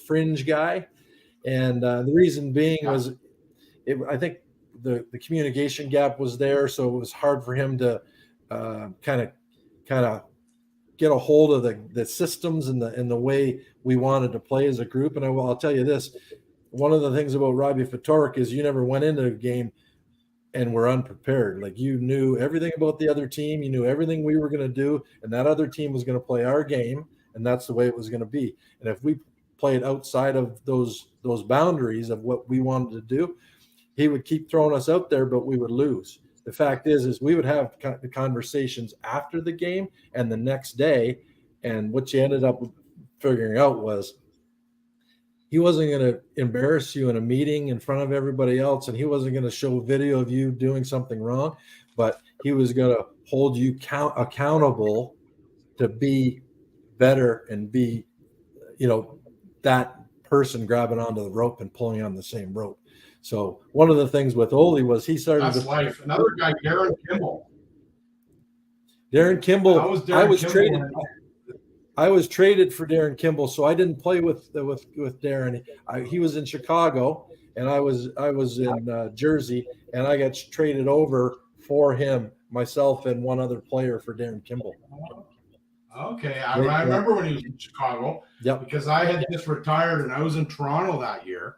fringe guy, and the reason being was I think the communication gap was there, so it was hard for him to kind of get a hold of the systems and the way we wanted to play as a group. And I'll tell you this: one of the things about Robbie Fatorik is you never went into a game and were unprepared. Like you knew everything about the other team, you knew everything we were going to do, and that other team was going to play our game, and that's the way it was going to be. And if we played outside of those boundaries of what we wanted to do, he would keep throwing us out there, but we would lose. The fact is we would have the conversations after the game and the next day, and what you ended up figuring out was he wasn't going to embarrass you in a meeting in front of everybody else, and he wasn't going to show video of you doing something wrong, but he was going to hold you accountable to be better and be, that person grabbing onto the rope and pulling on the same rope. So one of the things with Oli was he started That's life. Another guy, Darren Kimball. Darren Kimball. I was traded for Darren Kimball, so I didn't play with Darren. He was in Chicago, and I was in Jersey, and I got traded over for him, myself and one other player for Darren Kimball. Okay, I remember when he was in Chicago. Yep. Because I had just retired and I was in Toronto that year,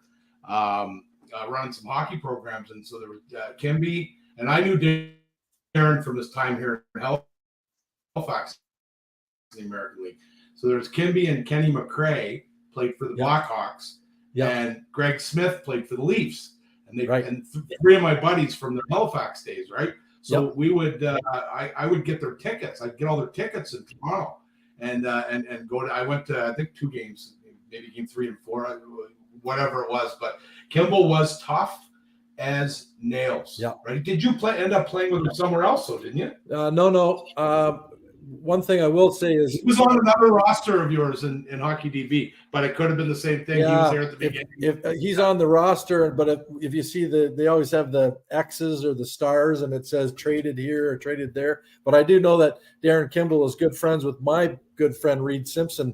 running some hockey programs, and so there was Kimby, and I knew Darren from his time here in Halifax, the American League. So there's Kimby and Kenny McRae played for the Blackhawks, and Greg Smith played for the Leafs, and and three of my buddies from the Halifax days, right? So we would, I would get their tickets. I'd get all their tickets in Toronto, and go to. I went to I think 2 games, maybe game 3 and 4, whatever it was. But Kimball was tough as nails. Yeah. Right. Did you end up playing with him somewhere else, though? Didn't you? No. One thing I will say is he was on another roster of yours in Hockey DB, but it could have been the same thing. Yeah, he was there at the beginning. If he's on the roster, but if you see they always have the X's or the stars, and it says traded here or traded there. But I do know that Darren Kimball is good friends with my good friend Reed Simpson.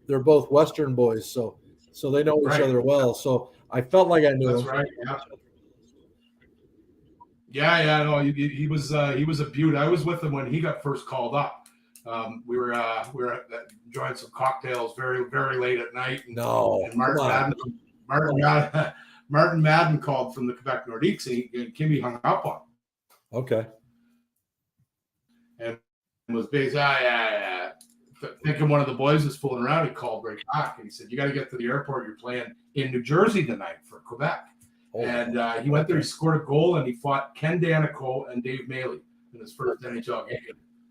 They're both Western boys, so they know each other well. So I felt like I knew him. That's right. Yeah. No, he was a beaut. I was with him when he got first called up. We were enjoying some cocktails very, very late at night. And Martin Madden called from the Quebec Nordiques, and Kimmy hung up on him. Okay. And was basically, thinking one of the boys was fooling around. He called right back and he said, "You got to get to the airport. You're playing in New Jersey tonight for Quebec." And he went there. He scored a goal, and he fought Ken Danico and Dave Maley in his first NHL game.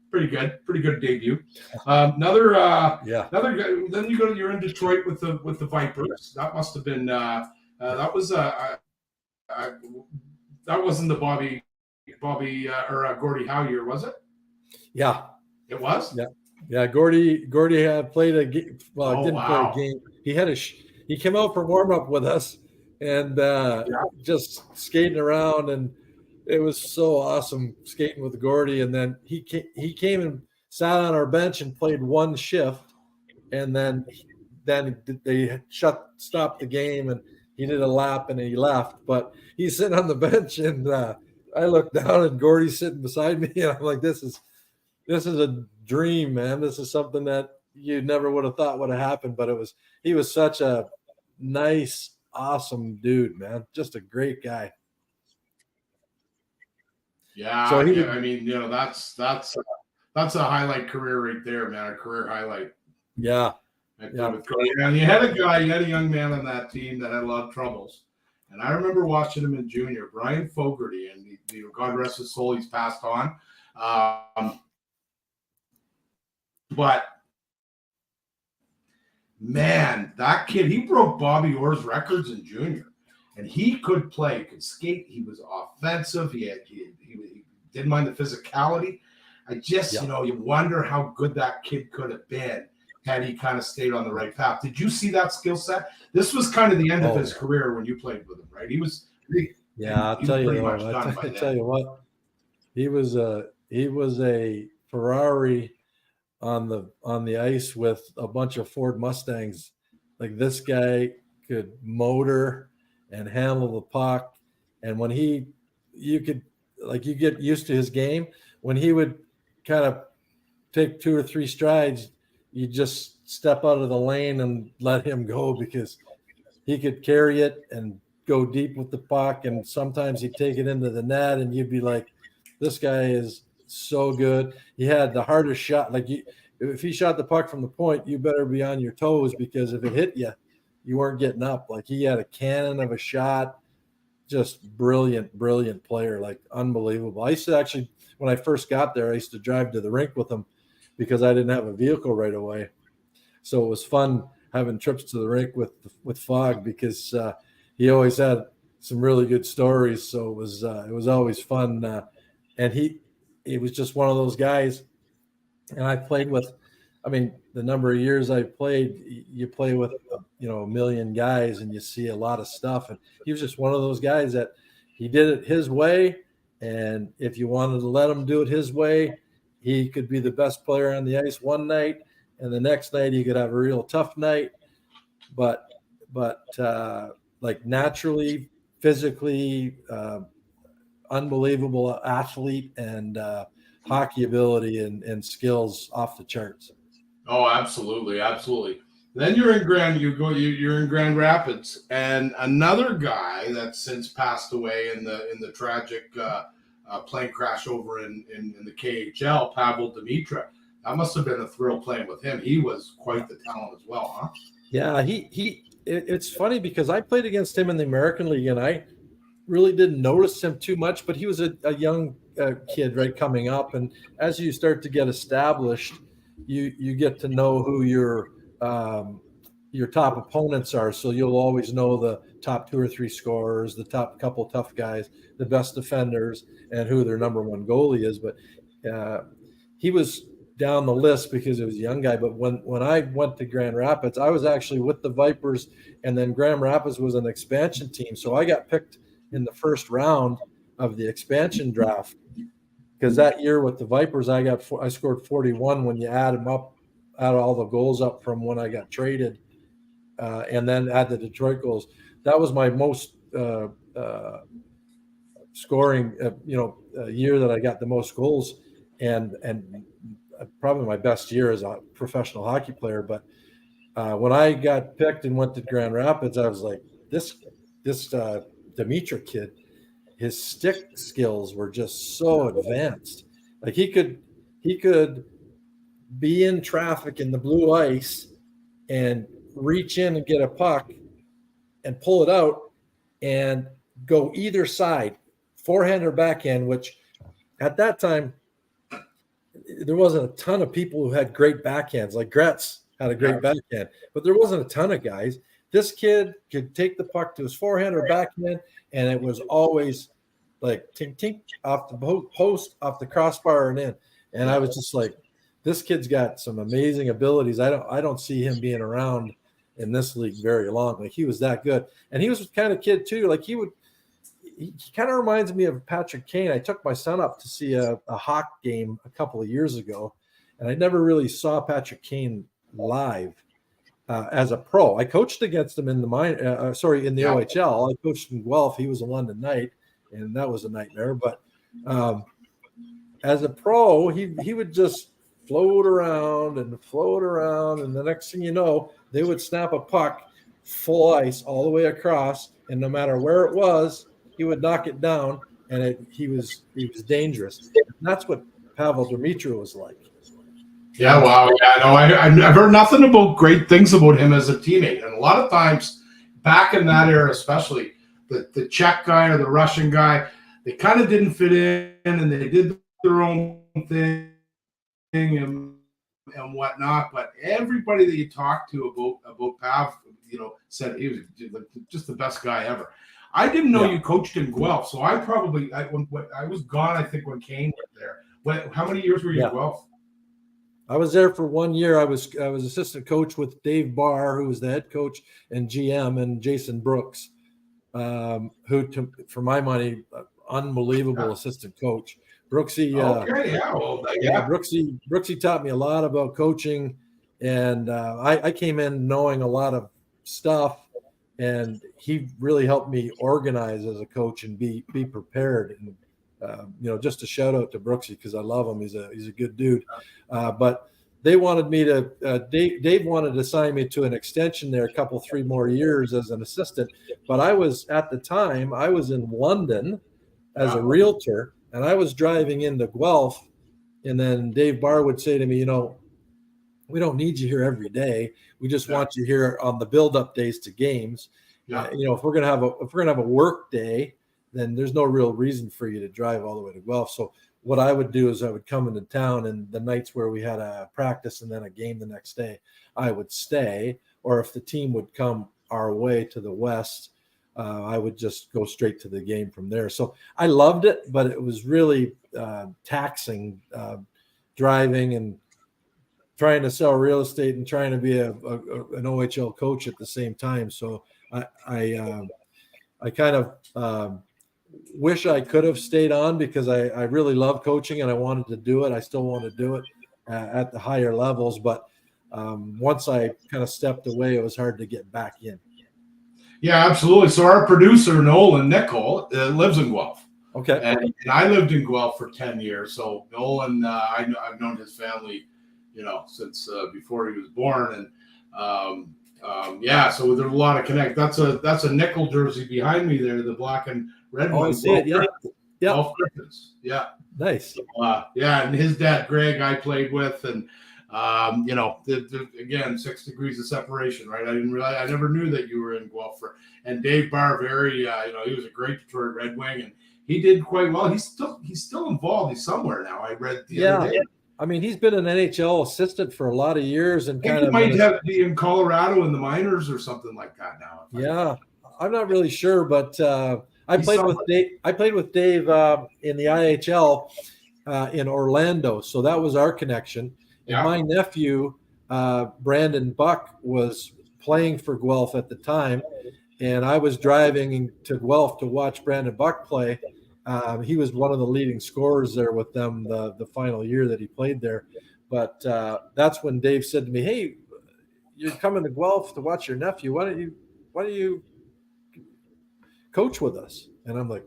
Pretty good debut. Another guy. Then you're in Detroit with the Vipers. That must have been that wasn't the Bobby or Gordie Howe year, was it? Yeah, it was. Yeah. Gordie had played a game. Well, didn't play a game. He had he came out for warm up with us and just skating around, and it was so awesome skating with Gordie. And then he came and sat on our bench and played one shift, and then they stopped the game, and he did a lap and he left. But he's sitting on the bench, and I looked down, and Gordie's sitting beside me, and I'm like, this is a dream, man. This is something that you never would have thought would have happened. But he was such a nice, awesome dude, man. Just a great guy. Yeah, so I mean, that's a highlight career right there, man. A career highlight. Yeah. And you had a young man on that team that had a lot of troubles. And I remember watching him in junior, Brian Fogarty, and God rest his soul, he's passed on. But man, that kid, he broke Bobby Orr's records in junior. And he could play, he could skate, he was offensive, he didn't mind the physicality. I just, you wonder how good that kid could have been had he kind of stayed on the right path. Did you see that skill set? This was kind of the end of his career when you played with him, right? He was I'll tell you what, he was a Ferrari on the ice with a bunch of Ford Mustangs. Like, this guy could motor and handle the puck, and when you get used to his game. When he would kind of take 2 or 3 strides, you just step out of the lane and let him go, because he could carry it and go deep with the puck, and sometimes he'd take it into the net, and you'd be like, this guy is so good. He had the hardest shot. Like, if he shot the puck from the point, you better be on your toes, because if it hit you, you weren't getting up. Like, he had a cannon of a shot. Just brilliant player, like unbelievable. I used to actually, when I first got there, I used to drive to the rink with him because I didn't have a vehicle right away. So it was fun having trips to the rink with Fogg, because he always had some really good stories. So it was always fun. And he was just one of those guys. And I played with, the number of years I played, you play with, a million guys, and you see a lot of stuff. And he was just one of those guys that he did it his way. And if you wanted to let him do it his way, he could be the best player on the ice one night, and the next night he could have a real tough night. But like, naturally, physically, unbelievable athlete, and hockey ability and skills off the charts. Oh, absolutely. Then you're in Grand Rapids, and another guy that's since passed away in the tragic plane crash over in the KHL, Pavel Demitra. That must have been a thrill playing with him. He was quite the talent as well, huh? Yeah, it's funny because I played against him in the American League, and I really didn't notice him too much, but he was a young kid, right, coming up. And as you start to get established, you get to know who your top opponents are. So you'll always know the top 2 or 3 scorers, the top couple tough guys, the best defenders, and who their number one goalie is. But he was down the list because he was a young guy. But when I went to Grand Rapids, I was actually with the Vipers, and then Grand Rapids was an expansion team. So I got picked in the first round of the expansion draft, because that year with the Vipers, I scored 41 when you add all the goals up from when I got traded, and then add the Detroit goals. That was my most scoring, year that I got the most goals, and probably my best year as a professional hockey player. But when I got picked and went to Grand Rapids, I was like, this Demitra kid, his stick skills were just so advanced. Like, he could be in traffic in the blue ice and reach in and get a puck and pull it out and go either side, forehand or backhand, which at that time there wasn't a ton of people who had great backhands. Like, Gretz had a great backhand, but there wasn't a ton of guys. This kid could take the puck to his forehand or backhand, and it was always like tink tink off the post, off the crossbar, and in. And I was just like, this kid's got some amazing abilities. I don't see him being around in this league very long. Like, he was that good, and he was the kind of kid too. Like, he kind of reminds me of Patrick Kane. I took my son up to see a Hawk game a couple of years ago, and I never really saw Patrick Kane live. As a pro, I coached against him in the OHL. I coached in Guelph. He was a London Knight, and that was a nightmare. But as a pro, he would just float around, and the next thing you know, they would snap a puck full ice all the way across, and no matter where it was, he would knock it down, and he was dangerous. And that's what Pavel Demitra was like. Yeah, wow. Yeah, no, I've heard nothing but great things about him as a teammate. And a lot of times, back in that era especially, the Czech guy or the Russian guy, they kind of didn't fit in, and they did their own thing. And and whatnot. But everybody that you talked to about Pav, said he was just the best guy ever. I didn't know you coached in Guelph, so I was gone. I think when Kane went there. How many years were you in Guelph? I was there for 1 year. I was assistant coach with Dave Barr, who was the head coach and GM, and Jason Brooks, who, for my money, unbelievable assistant coach. Brooksy, Brooksy taught me a lot about coaching, and I came in knowing a lot of stuff, and he really helped me organize as a coach and be prepared. And just a shout out to Brooksy because I love him. He's a good dude. But they wanted me to. Dave wanted to sign me to an extension there, 3 more years as an assistant. But I was in London as a realtor, and I was driving into Guelph, and then Dave Barr would say to me, we don't need you here every day. We just want you here on the build-up days to games. Yeah. If we're gonna have a work day, then there's no real reason for you to drive all the way to Guelph. So what I would do is I would come into town, and the nights where we had a practice and then a game the next day, I would stay. Or if the team would come our way to the west, I would just go straight to the game from there. So I loved it, but it was really taxing driving and trying to sell real estate and trying to be an OHL coach at the same time. So I kind of wish I could have stayed on because I really love coaching and I wanted to do it. I still want to do it at the higher levels, but once I kind of stepped away, it was hard to get back in. Yeah, absolutely. So our producer, Nolan Nickel, lives in Guelph. Okay. And I lived in Guelph for 10 years. So Nolan, I've known his family, since before he was born. And so there's a lot of connect. That's a Nickel jersey behind me there, the black and red one. I see it. Yeah. Golf Griffins. Yeah. Nice. So, and his dad, Greg, I played with, and again, 6 degrees of separation, right? I never knew that you were in Guelph. And Dave Barr, he was a great Detroit Red Wing, and he did quite well. He's still involved. He's somewhere now. I read the other day. I mean, he's been an NHL assistant for a lot of years, and he might have be in Colorado in the minors or something like that now. Yeah, I'm not really sure, but I played with Dave in the IHL in Orlando, so that was our connection. And my nephew, Brandon Buck, was playing for Guelph at the time, and I was driving to Guelph to watch Brandon Buck play. He was one of the leading scorers there with them the final year that he played there. But that's when Dave said to me, "Hey, you're coming to Guelph to watch your nephew. Why don't you coach with us?" And I'm like,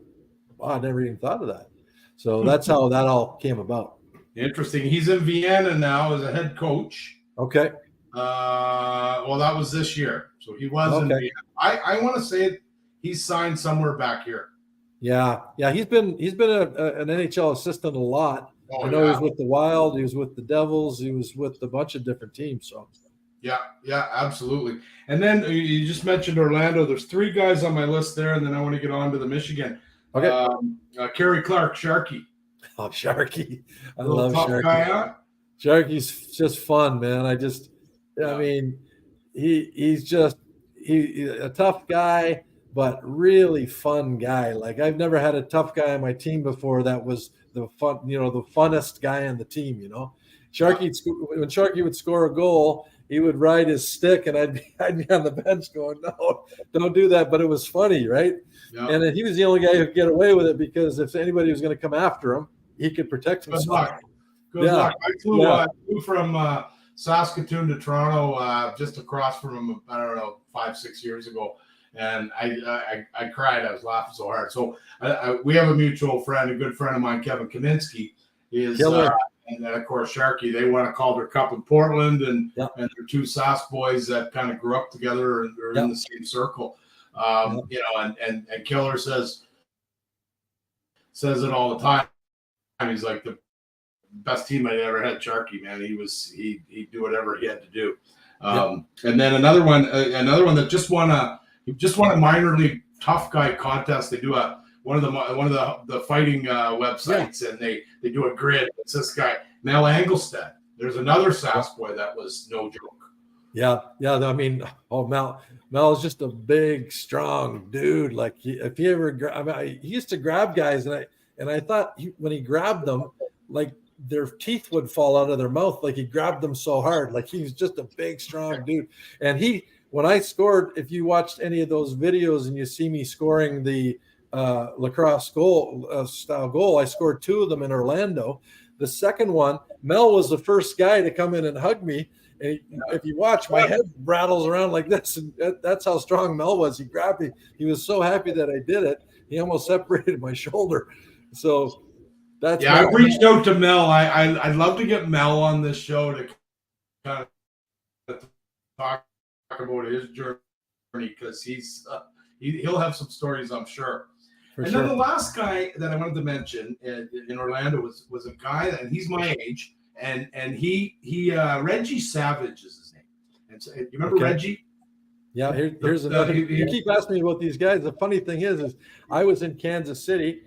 "Wow, I never even thought of that." So that's how that all came about. Interesting. He's in Vienna now as a head coach. Okay. Well, that was this year. So he was in Vienna. I want to say he's signed somewhere back here. Yeah. He's been an NHL assistant a lot. I know he was with the Wild. He was with the Devils. He was with a bunch of different teams. So. Yeah, absolutely. And then you just mentioned Orlando. There's 3 guys on my list there, and then I want to get on to the Michigan. Okay. Kerry Clark, Sharky. Oh, Sharky. I love Sharky. Guy, huh? Sharky's just fun, man. I mean, he's a tough guy, but really fun guy. Like, I've never had a tough guy on my team before that was the funnest guy on the team, Sharky, when Sharky would score a goal, he would ride his stick, and I'd be on the bench going, "No, don't do that." But it was funny, right? Yeah. And then he was the only guy who could get away with it because if anybody was going to come after him, he could protect himself. Good luck. I flew from Saskatoon to Toronto, just across from him, 5-6 years ago. And I cried. I was laughing so hard. So we have a mutual friend, a good friend of mine, Kevin Kaminsky, and then, of course, Sharky. They won a Calder Cup in Portland, and they're 2 Sask boys that kind of grew up together and are in the same circle. And Killer says it all the time. He's like the best teammate I ever had. Sharky, man, he'd do whatever he had to do. And then another one that just won a minor league tough guy contest. They do one of the fighting websites, and they do a grid. It's this guy, Mel Angelstad. there's another Sask boy that was no joke. Yeah. I mean, Mel is just a big, strong dude. Like if he ever, he used to grab guys, and I thought when he grabbed them, like their teeth would fall out of their mouth. Like he grabbed them so hard. Like he's just a big, strong dude. And when I scored, if you watched any of those videos and you see me scoring the lacrosse style goal, I scored 2 of them in Orlando. The second one, Mel was the first guy to come in and hug me. And if you watch, my head rattles around like this, and that's how strong Mel was. He grabbed me. He was so happy that I did it. He almost separated my shoulder. So that's I reached out to Mel. I'd love to get Mel on this show to kind of talk about his journey, because he'll have some stories, I'm sure. Then the last guy that I wanted to mention in Orlando was a guy, and he's my age. And he Reggie Savage is his name. And so, you remember Reggie? Yeah, here's another. You keep asking me about these guys. The funny thing is I was in Kansas City,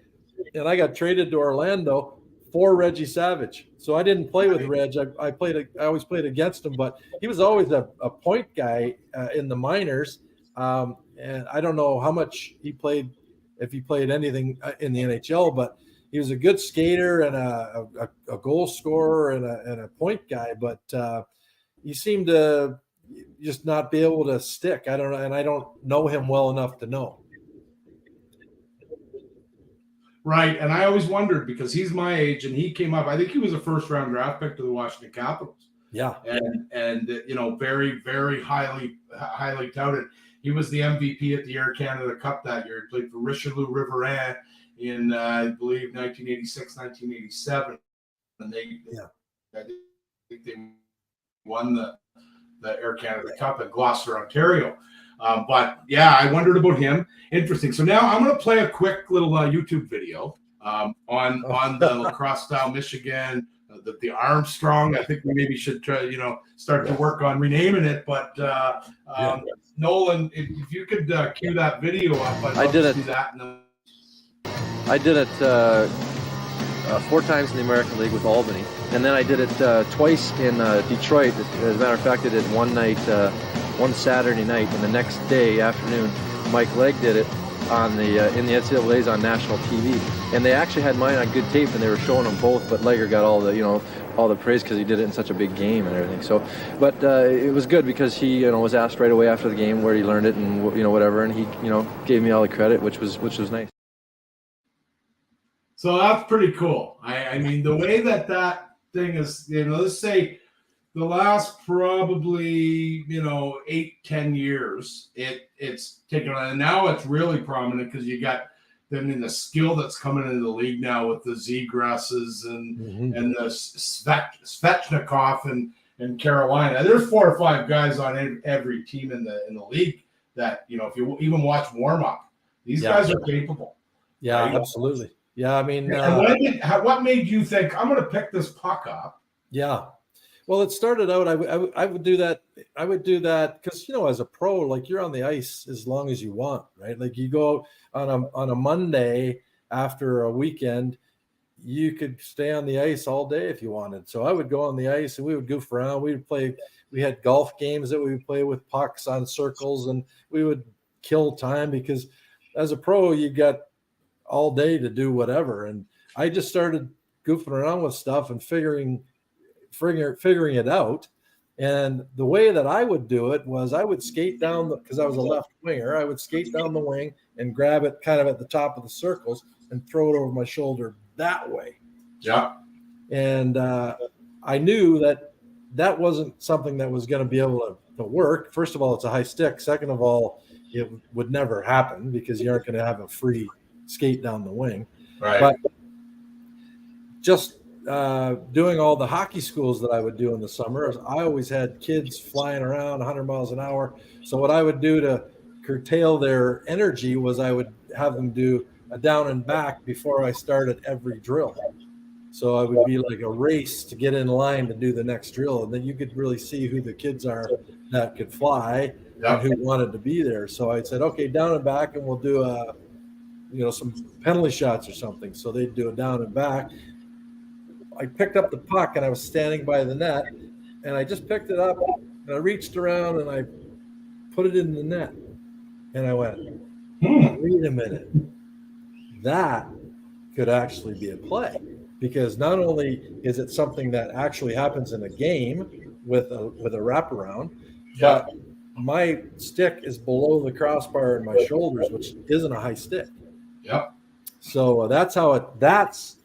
and I got traded to Orlando for Reggie Savage. So I didn't play with Reg. I always played against him, but he was always a point guy in the minors. And I don't know how much he played, if he played anything in the NHL, but he was a good skater and a goal scorer and a point guy, but he seemed to just not be able to stick. I don't know, and I don't know him well enough to know. Right, and I always wondered, because he's my age and he came up. I think he was a first-round draft pick to the Washington Capitals. Yeah, and very, very highly touted. He was the MVP at the Air Canada Cup that year. He played for Richelieu Riverain in, I believe, 1986, 1987. And I think they won the Air Canada Cup at Gloucester, Ontario. But I wondered about him. Interesting. So now I'm going to play a quick little YouTube video on the lacrosse style Michigan, the Armstrong. I think we maybe should try, start to work on renaming it. But Nolan, if you could cue that video up, I did it. See that. I did it 4 times in the American League with Albany, and then I did it twice in Detroit. As a matter of fact, I did it one Saturday night, and the next day afternoon, Mike Legg did it on in the NCAA's on national TV, and they actually had mine on good tape, and they were showing them both. But Legger got all the praise because he did it in such a big game and everything. So, but it was good because he was asked right away after the game where he learned it and whatever, and he gave me all the credit, which was nice. So that's pretty cool. I mean, the way that thing is, let's say the last probably, 8-10 years, it's taken on, and now it's really prominent because you got the skill that's coming into the league now with the Zegresses and the Svechnikov and Carolina. There's 4 or 5 guys on every team in the league that, if you even watch warm up, these guys are capable. Yeah, right? Absolutely. Yeah, I mean, what made you think I'm going to pick this puck up? Yeah, well, it started out. I would do that. I would do that because as a pro, like you're on the ice as long as you want, right? Like you go on a Monday after a weekend, you could stay on the ice all day if you wanted. So I would go on the ice and we would goof around. We would play. We had golf games that we would play with pucks on circles, and we would kill time because as a pro, you got all day to do whatever. And I just started goofing around with stuff and figuring it out. And the way that I would do it was I would skate down because I was a left winger. I would skate down the wing and grab it kind of at the top of the circles and throw it over my shoulder that way. Yeah. And I knew that wasn't something that was going to be able to work. First of all, it's a high stick. Second of all, it would never happen because you aren't going to have a free skate down the wing. Right. But just doing all the hockey schools that I would do in the summer, I always had kids flying around 100 miles an hour. So what I would do to curtail their energy was I would have them do a down and back before I started every drill. So I would be like a race to get in line to do the next drill. And then you could really see who the kids are that could fly and who wanted to be there. So I said, okay, down and back, and we'll do some penalty shots or something. So they'd do a down and back. I picked up the puck and I was standing by the net, and I just picked it up and I reached around and I put it in the net, and I went, wait a minute, that could actually be a play, because not only is it something that actually happens in a game with a wraparound, but my stick is below the crossbar in my shoulders, which isn't a high stick. Yep. So that's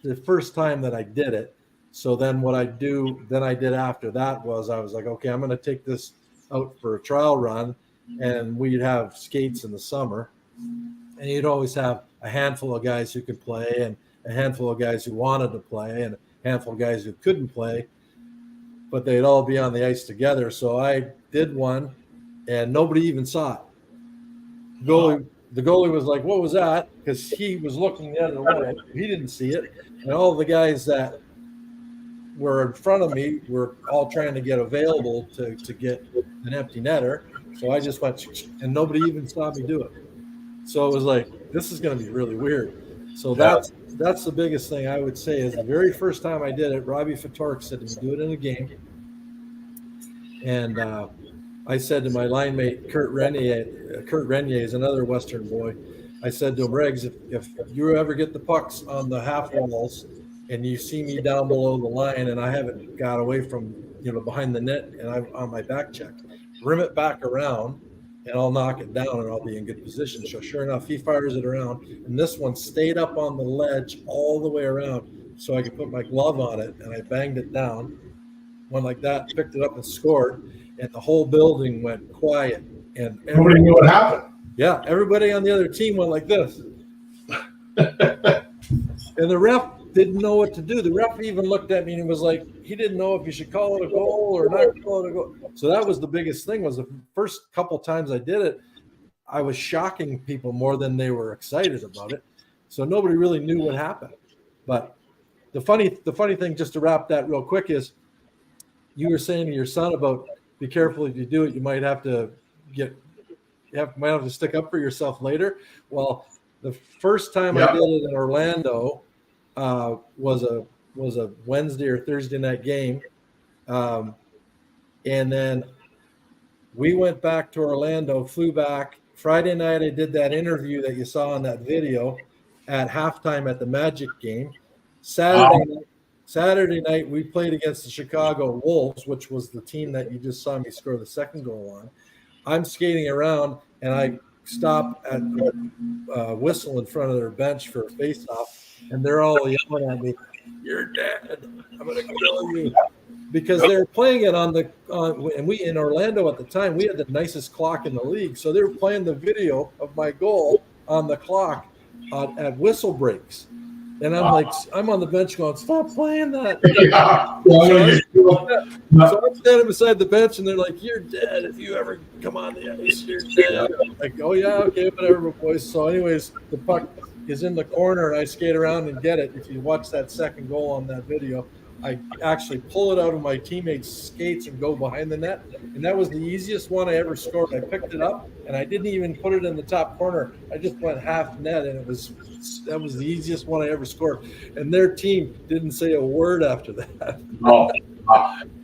the first time that I did it. So then what I did after that was I was like, okay, I'm going to take this out for a trial run, and we'd have skates in the summer, and you'd always have a handful of guys who could play and a handful of guys who wanted to play and a handful of guys who couldn't play, but they'd all be on the ice together. So I did one, and nobody even saw it. The goalie was like, what was that? Because he was looking the other way. He didn't see it. And all the guys that were in front of me were all trying to get available to get an empty netter. So I just went, and nobody even saw me do it. So it was like, this is going to be really weird. So that's the biggest thing I would say is the very first time I did it, Robbie Fatork said to me, do it in a game. And I said to my line mate, Kurt Renier is another Western boy. I said to him, Regs, if you ever get the pucks on the half walls and you see me down below the line and I haven't got away from, behind the net and I'm on my back check, rim it back around and I'll knock it down and I'll be in good position. So sure enough, he fires it around, and this one stayed up on the ledge all the way around so I could put my glove on it, and I banged it down. Went like that, picked it up and scored, and the whole building went quiet. And Nobody knew what happened. Yeah, everybody on the other team went like this. And the ref didn't know what to do. The ref even looked at me and was like, he didn't know if he should call it a goal or not call it a goal. So that was the biggest thing, was the first couple times I did it, I was shocking people more than they were excited about it. So nobody really knew what happened. But the funny thing, just to wrap that real quick, is you were saying to your son about be careful if you do it, you might have to might have to stick up for yourself later. Well, the first time I did it in Orlando was a Wednesday or Thursday night game, and then we went back to Orlando, flew back. Friday night I did that interview that you saw in that video at halftime at the Magic game. Saturday night we played against the Chicago Wolves, which was the team that you just saw me score the second goal on. I'm skating around and I stop at the whistle in front of their bench for a face-off, and they're all yelling at me, "You're dead! I'm going to kill you!" Because they're playing it and we in Orlando at the time, we had the nicest clock in the league, so they were playing the video of my goal on the clock at whistle breaks. And I'm like, I'm on the bench going, stop playing that. So I'm standing beside the bench, and they're like, you're dead. If you ever come on the ice, you're dead. I'm like, oh, yeah, okay, whatever, boys. So anyways, the puck is in the corner, and I skate around and get it. If you watch that second goal on that video, I actually pull it out of my teammates' skates and go behind the net. And that was the easiest one I ever scored. I picked it up, and I didn't even put it in the top corner. I just went half net, and that was the easiest one I ever scored. And their team didn't say a word after that. Oh,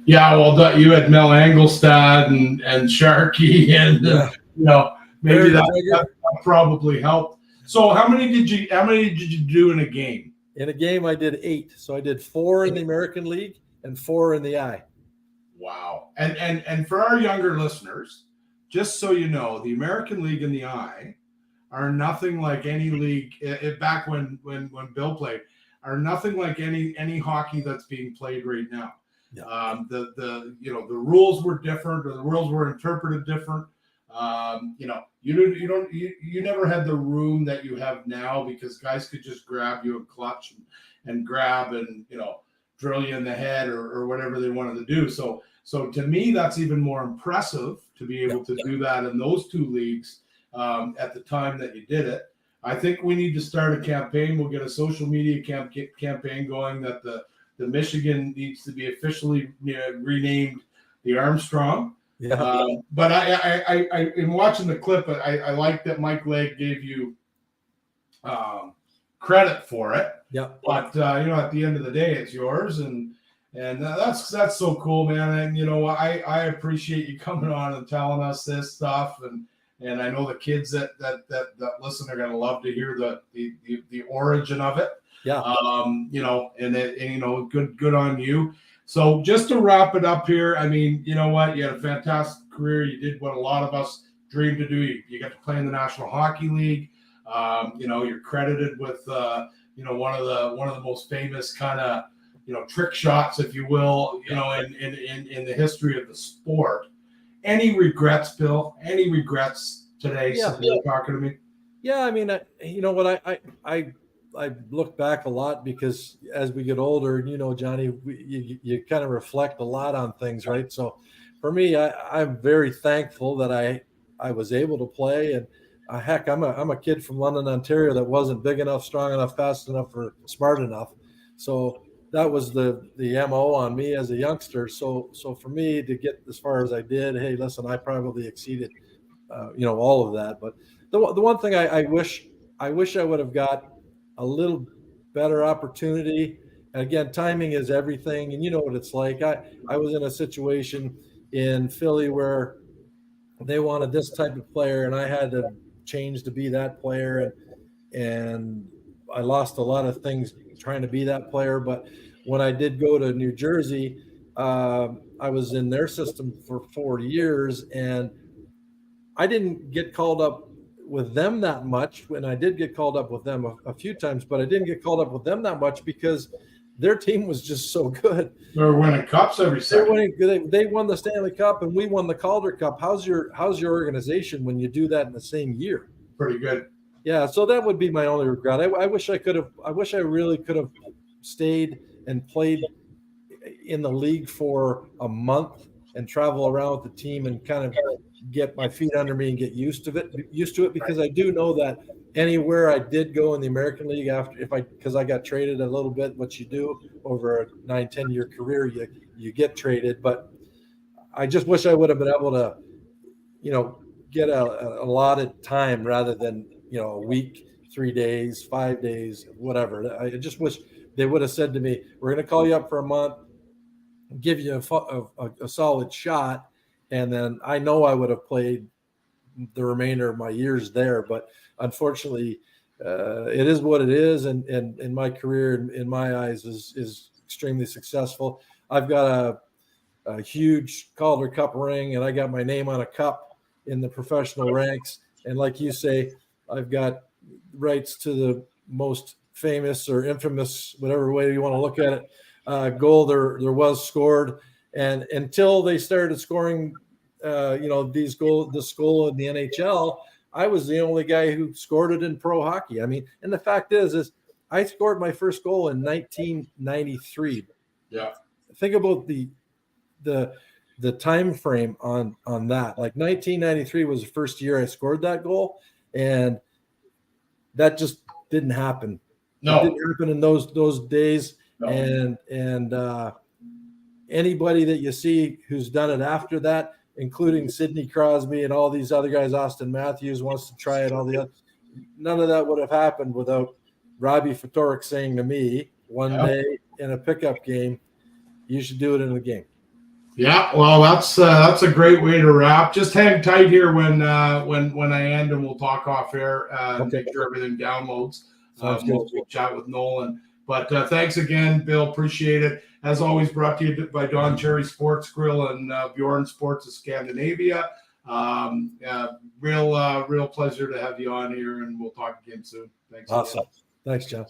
yeah. Well, you had Mel Engelstad and Sharky, and maybe that probably helped. So, how many did you do in a game? In a game, I did 8. So I did 4 in the American League and 4 in the I. Wow. And for our younger listeners, just so you know, the American League and the I are nothing like any league back when Bill played, are nothing like any hockey that's being played right now. Yeah. The rules were different, or the rules were interpreted different. You never had the room that you have now, because guys could just grab you and clutch and grab and drill you in the head or whatever they wanted to do. So to me, that's even more impressive to be able to do that in those two leagues at the time that you did it. I think we need to start a campaign. We'll get a social media campaign going that the Michigan needs to be officially renamed the Armstrong. Yeah. But I in watching the clip, I like that Mike Legg gave you credit for it. Yeah. But at the end of the day, it's yours, and that's so cool, man. And I appreciate you coming on and telling us this stuff, and I know the kids that listen are gonna love to hear the origin of it. Yeah. Good on you. So just to wrap it up here, I mean, you know what? You had a fantastic career. You did what a lot of us dreamed to do. You got to play in the National Hockey League. You're credited with one of the most famous kind of trick shots, if you will, in the history of the sport. Any regrets, Bill? Any regrets today? Yeah. Since you're talking to me. Yeah, I mean, I look back a lot because as we get older, Johnny, you kind of reflect a lot on things, right? So for me, I'm very thankful that I was able to play. And heck, I'm a kid from London, Ontario that wasn't big enough, strong enough, fast enough, or smart enough. So that was the MO on me as a youngster. So for me to get as far as I did, hey, listen, I probably exceeded, all of that. But the one thing I wish I would have got a little better opportunity. And again, timing is everything. And you know what it's like. I was in a situation in Philly where they wanted this type of player and I had to change to be that player. And I lost a lot of things trying to be that player. But when I did go to New Jersey, I was in their system for 4 years and I didn't get called up with them that much. When I did get called up with them a few times, but I didn't get called up with them that much because their team was just so good. They're winning cups every second. They won the Stanley Cup and we won the Calder Cup. How's your organization when you do that in the same year? Pretty good. Yeah, so that would be my only regret. I wish I really could have stayed and played in the league for a month and travel around with the team and kind of get my feet under me and get used to it because I do know that anywhere I did go in the American League because I got traded a little bit, what you do over a 9-10 year career, you get traded. But I just wish I would have been able to, get a allotted time rather than, a week, 3 days, 5 days, whatever. I just wish they would have said to me, we're going to call you up for a month, give you a solid shot. And then I know I would have played the remainder of my years there, but unfortunately, it is what it is. And in my career, in my eyes, is extremely successful. I've got a huge Calder Cup ring, and I got my name on a cup in the professional ranks. And like you say, I've got rights to the most famous or infamous, whatever way you want to look at it, goal there was scored. And until they started scoring, this goal in the NHL, I was the only guy who scored it in pro hockey. I mean, and the fact is I scored my first goal in 1993. Yeah. Think about the time frame on that. Like 1993 was the first year I scored that goal, and that just didn't happen. No. It didn't happen in those days. No. And anybody that you see who's done it after that, including Sidney Crosby and all these other guys, Austin Matthews wants to try it, all the other, none of that would have happened without Robbie Fatorik saying to me one day in a pickup game, you should do it in a game. Yeah, well, that's a great way to wrap. Just hang tight here when I end, and we'll talk off air and make sure everything downloads. We'll chat with Nolan. But thanks again, Bill. Appreciate it. As always, brought to you by Don Cherry Sports Grill and Bjorn Sports of Scandinavia. Real pleasure to have you on here, and we'll talk again soon. Thanks. Awesome. Again. Thanks, John.